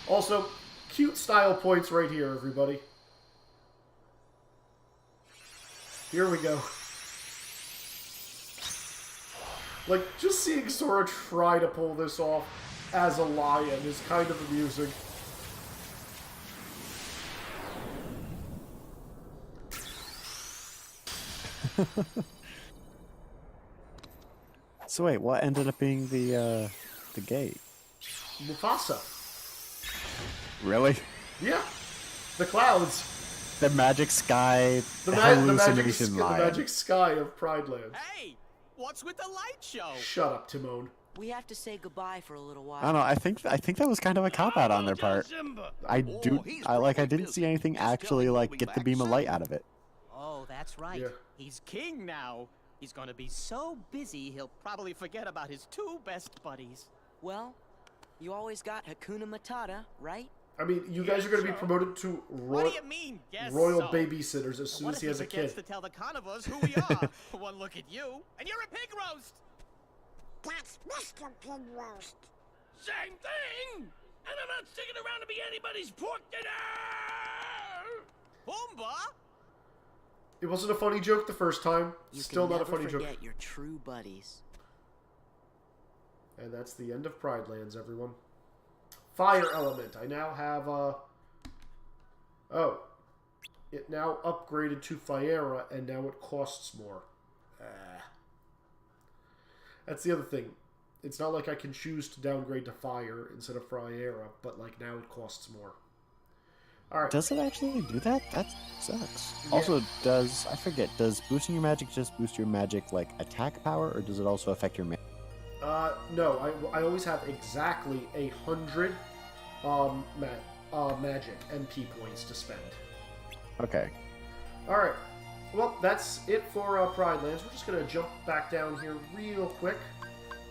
[SPEAKER 1] Also, cute style points right here, everybody. Here we go. Like, just seeing Sora try to pull this off as a lion is kind of amusing.
[SPEAKER 2] So wait, what ended up being the the gate?
[SPEAKER 1] Mufasa.
[SPEAKER 2] Really?
[SPEAKER 1] Yeah. The clouds.
[SPEAKER 2] The magic sky
[SPEAKER 1] The
[SPEAKER 2] hallucination line.
[SPEAKER 1] The magic sky of Pride Lands.
[SPEAKER 4] Hey, what's with the light show?
[SPEAKER 1] Shut up, Timon.
[SPEAKER 6] We have to say goodbye for a little while.
[SPEAKER 2] I don't know. I think that was kind of a cop out on their part. I didn't see anything actually like get the beam of light out of it.
[SPEAKER 4] Oh, that's right.
[SPEAKER 1] Yeah.
[SPEAKER 4] He's king now. He's gonna be so busy he'll probably forget about his 2 best buddies.
[SPEAKER 6] Well, you always got Hakuna Matata, right?
[SPEAKER 1] I mean, you guys are going to be promoted to
[SPEAKER 4] What do you mean, guess
[SPEAKER 1] royal
[SPEAKER 4] so?
[SPEAKER 1] babysitters as soon as he has a kid.
[SPEAKER 4] to tell the carnivores who we are? One look at you, and you're a pig roast.
[SPEAKER 12] That's Mr. Pig Roast.
[SPEAKER 11] Same thing! And I'm not sticking around to be anybody's pork dinner!
[SPEAKER 4] Pumbaa?
[SPEAKER 1] It wasn't a funny joke the first time.
[SPEAKER 6] You
[SPEAKER 1] Still
[SPEAKER 6] can
[SPEAKER 1] not a funny
[SPEAKER 6] never
[SPEAKER 1] joke.
[SPEAKER 6] forget your true buddies.
[SPEAKER 1] And that's the end of Pride Lands, everyone. Fire element. I now have, oh. It now upgraded to Fiera, and now it costs more. That's the other thing. It's not like I can choose to downgrade to Fire instead of Fiera, but, like, now it costs more. Alright.
[SPEAKER 2] Does it actually do that? That sucks.
[SPEAKER 1] Yeah.
[SPEAKER 2] Also, does boosting your magic just boost your magic, like, attack power, or does it also affect your magic?
[SPEAKER 1] No, I always have exactly 100 magic MP points to spend.
[SPEAKER 2] Okay.
[SPEAKER 1] Alright, well, that's it for Pride Lands. We're just going to jump back down here real quick,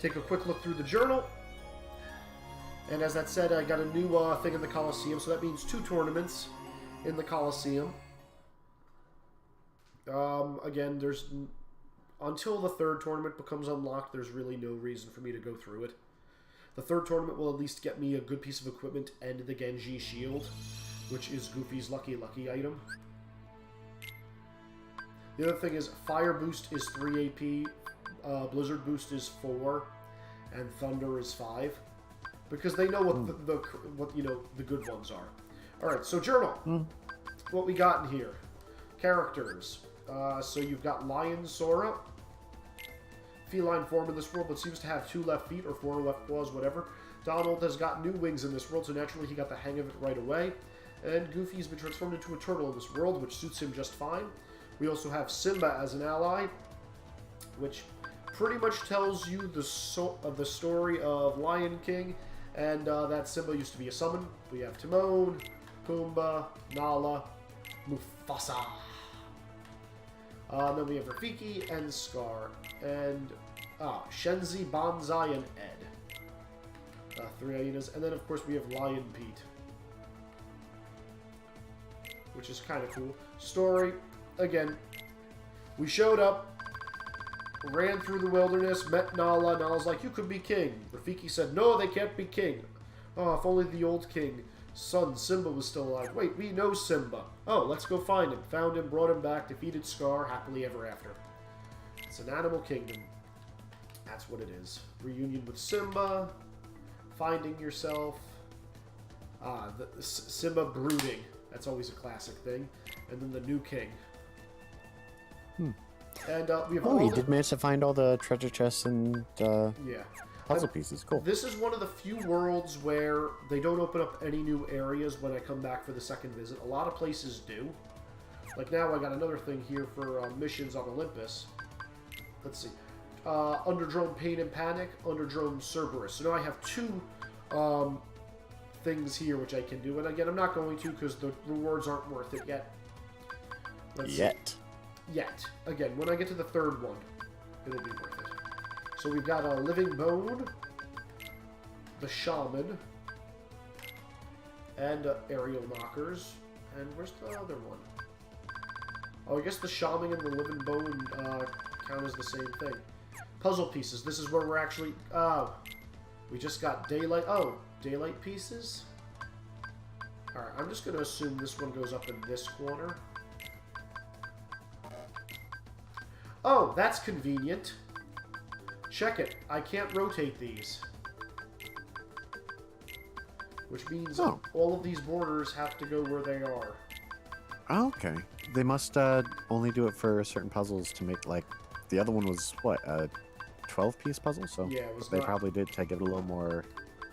[SPEAKER 1] take a quick look through the journal. And as that said, I got a new thing in the Coliseum, so that means 2 tournaments in the Coliseum. Again, until the 3rd tournament becomes unlocked, there's really no reason for me to go through it. The 3rd tournament will at least get me a good piece of equipment and the Genji Shield, which is Goofy's lucky item. The other thing is Fire Boost is 3 AP, Blizzard Boost is 4, and Thunder is 5. Because they know what the good ones are. Alright, so journal. What we got in here. Characters. So you've got Lion Sora. Feline form in this world, but seems to have 2 left feet or 4 left claws, whatever. Donald has got new wings in this world, so naturally he got the hang of it right away. And Goofy's been transformed into a turtle in this world, which suits him just fine. We also have Simba as an ally, which pretty much tells you the story of Lion King, and that Simba used to be a summon. We have Timon, Pumbaa, Nala, Mufasa. Then we have Rafiki and Scar, and Shenzi, Banzai, and Ed. 3 hyenas, and then of course we have Lion Pete, which is kind of cool. Story, again, we showed up, ran through the wilderness, met Nala. Nala's like, you could be king. Rafiki said, no, they can't be king. Oh, if only the old king, son Simba, was still alive. Wait, we know Simba. Oh, let's go find him. Found him, brought him back, defeated Scar, happily ever after. It's an animal kingdom. That's what it is. Reunion with Simba, finding yourself, Simba brooding. That's always a classic thing. And then the new king. And we have
[SPEAKER 2] you did manage to find all the treasure chests and puzzle pieces. Cool.
[SPEAKER 1] This is one of the few worlds where they don't open up any new areas when I come back for the 2nd visit. A lot of places do. Like now I got another thing here for missions on Olympus. Let's see. Underdrome Pain and Panic, Underdrome Cerberus. So now I have 2 things here which I can do. And again, I'm not going to because the rewards aren't worth it yet.
[SPEAKER 2] Yet.
[SPEAKER 1] Again, when I get to the 3rd one, it'll be worth it. So we've got a Living Bone, the Shaman, and Aerial Knockers. And where's the other one? Oh, I guess the Shaman and the Living Bone count as the same thing. Puzzle pieces. This is where we're actually... we just got daylight... Oh, daylight pieces? Alright, I'm just going to assume this one goes up in this corner. Oh, that's convenient. Check it. I can't rotate these. Which means all of these borders have to go where they are.
[SPEAKER 2] Oh, okay. They must only do it for certain puzzles to make, like... The other one was, what, 12-piece puzzle, so
[SPEAKER 1] Yeah, it was
[SPEAKER 2] they
[SPEAKER 1] not-
[SPEAKER 2] probably did to give it a little more,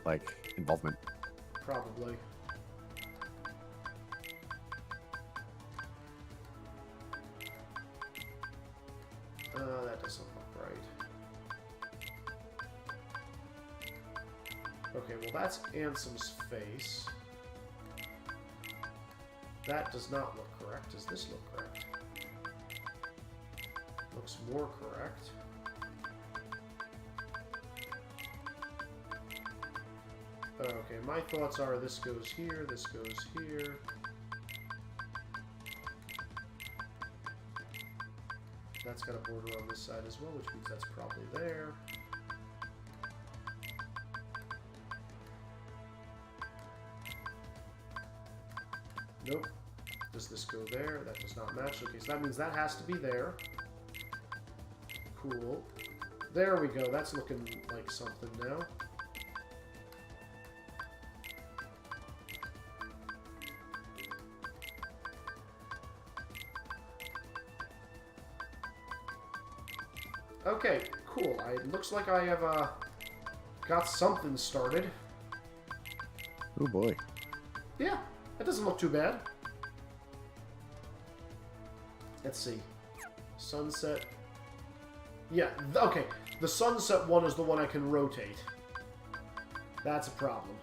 [SPEAKER 2] like, involvement.
[SPEAKER 1] Probably. That doesn't look right. Okay, well that's Ansem's face. That does not look correct. Does this look correct? Looks more correct. Okay, my thoughts are this goes here, this goes here. That's got a border on this side as well, which means that's probably there. Nope. Does this go there? That does not match. Okay, so that means that has to be there. Cool. There we go. That's looking like something now. Okay, cool. It looks like I have got something started.
[SPEAKER 2] Oh boy.
[SPEAKER 1] Yeah, that doesn't look too bad. Let's see. Sunset. Yeah, okay. The sunset one is the one I can rotate. That's a problem.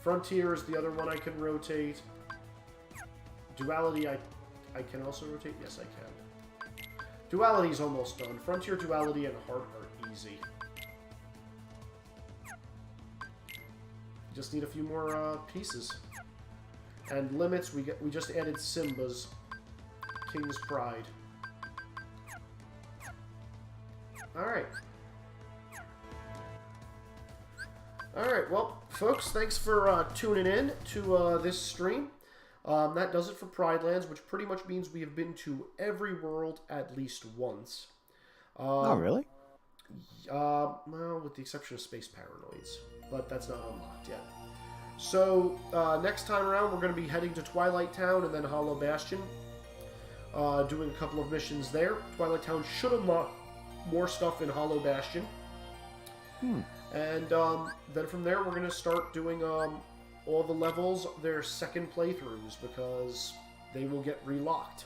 [SPEAKER 1] Frontier is the other one I can rotate. Duality I can also rotate? Yes, I can. Duality's almost done. Frontier, Duality, and Heart are easy. Just need a few more pieces. And limits, we just added Simba's King's Pride. Alright. Alright, well, folks, thanks for tuning in to this stream. That does it for Pride Lands, which pretty much means we have been to every world at least once.
[SPEAKER 2] Oh, really?
[SPEAKER 1] Well, with the exception of Space Paranoids, but that's not unlocked yet. So, next time around, we're going to be heading to Twilight Town and then Hollow Bastion, doing a couple of missions there. Twilight Town should unlock more stuff in Hollow Bastion. And then from there, we're going to start doing all the levels, their second playthroughs, because they will get relocked.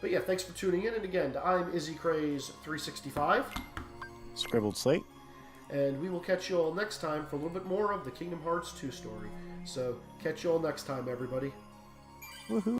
[SPEAKER 1] But yeah, thanks for tuning in, and again, I'm Izzy Craze 365.
[SPEAKER 2] Scribbled Slate.
[SPEAKER 1] And we will catch you all next time for a little bit more of the Kingdom Hearts 2 story. So, catch you all next time, everybody.
[SPEAKER 2] Woohoo!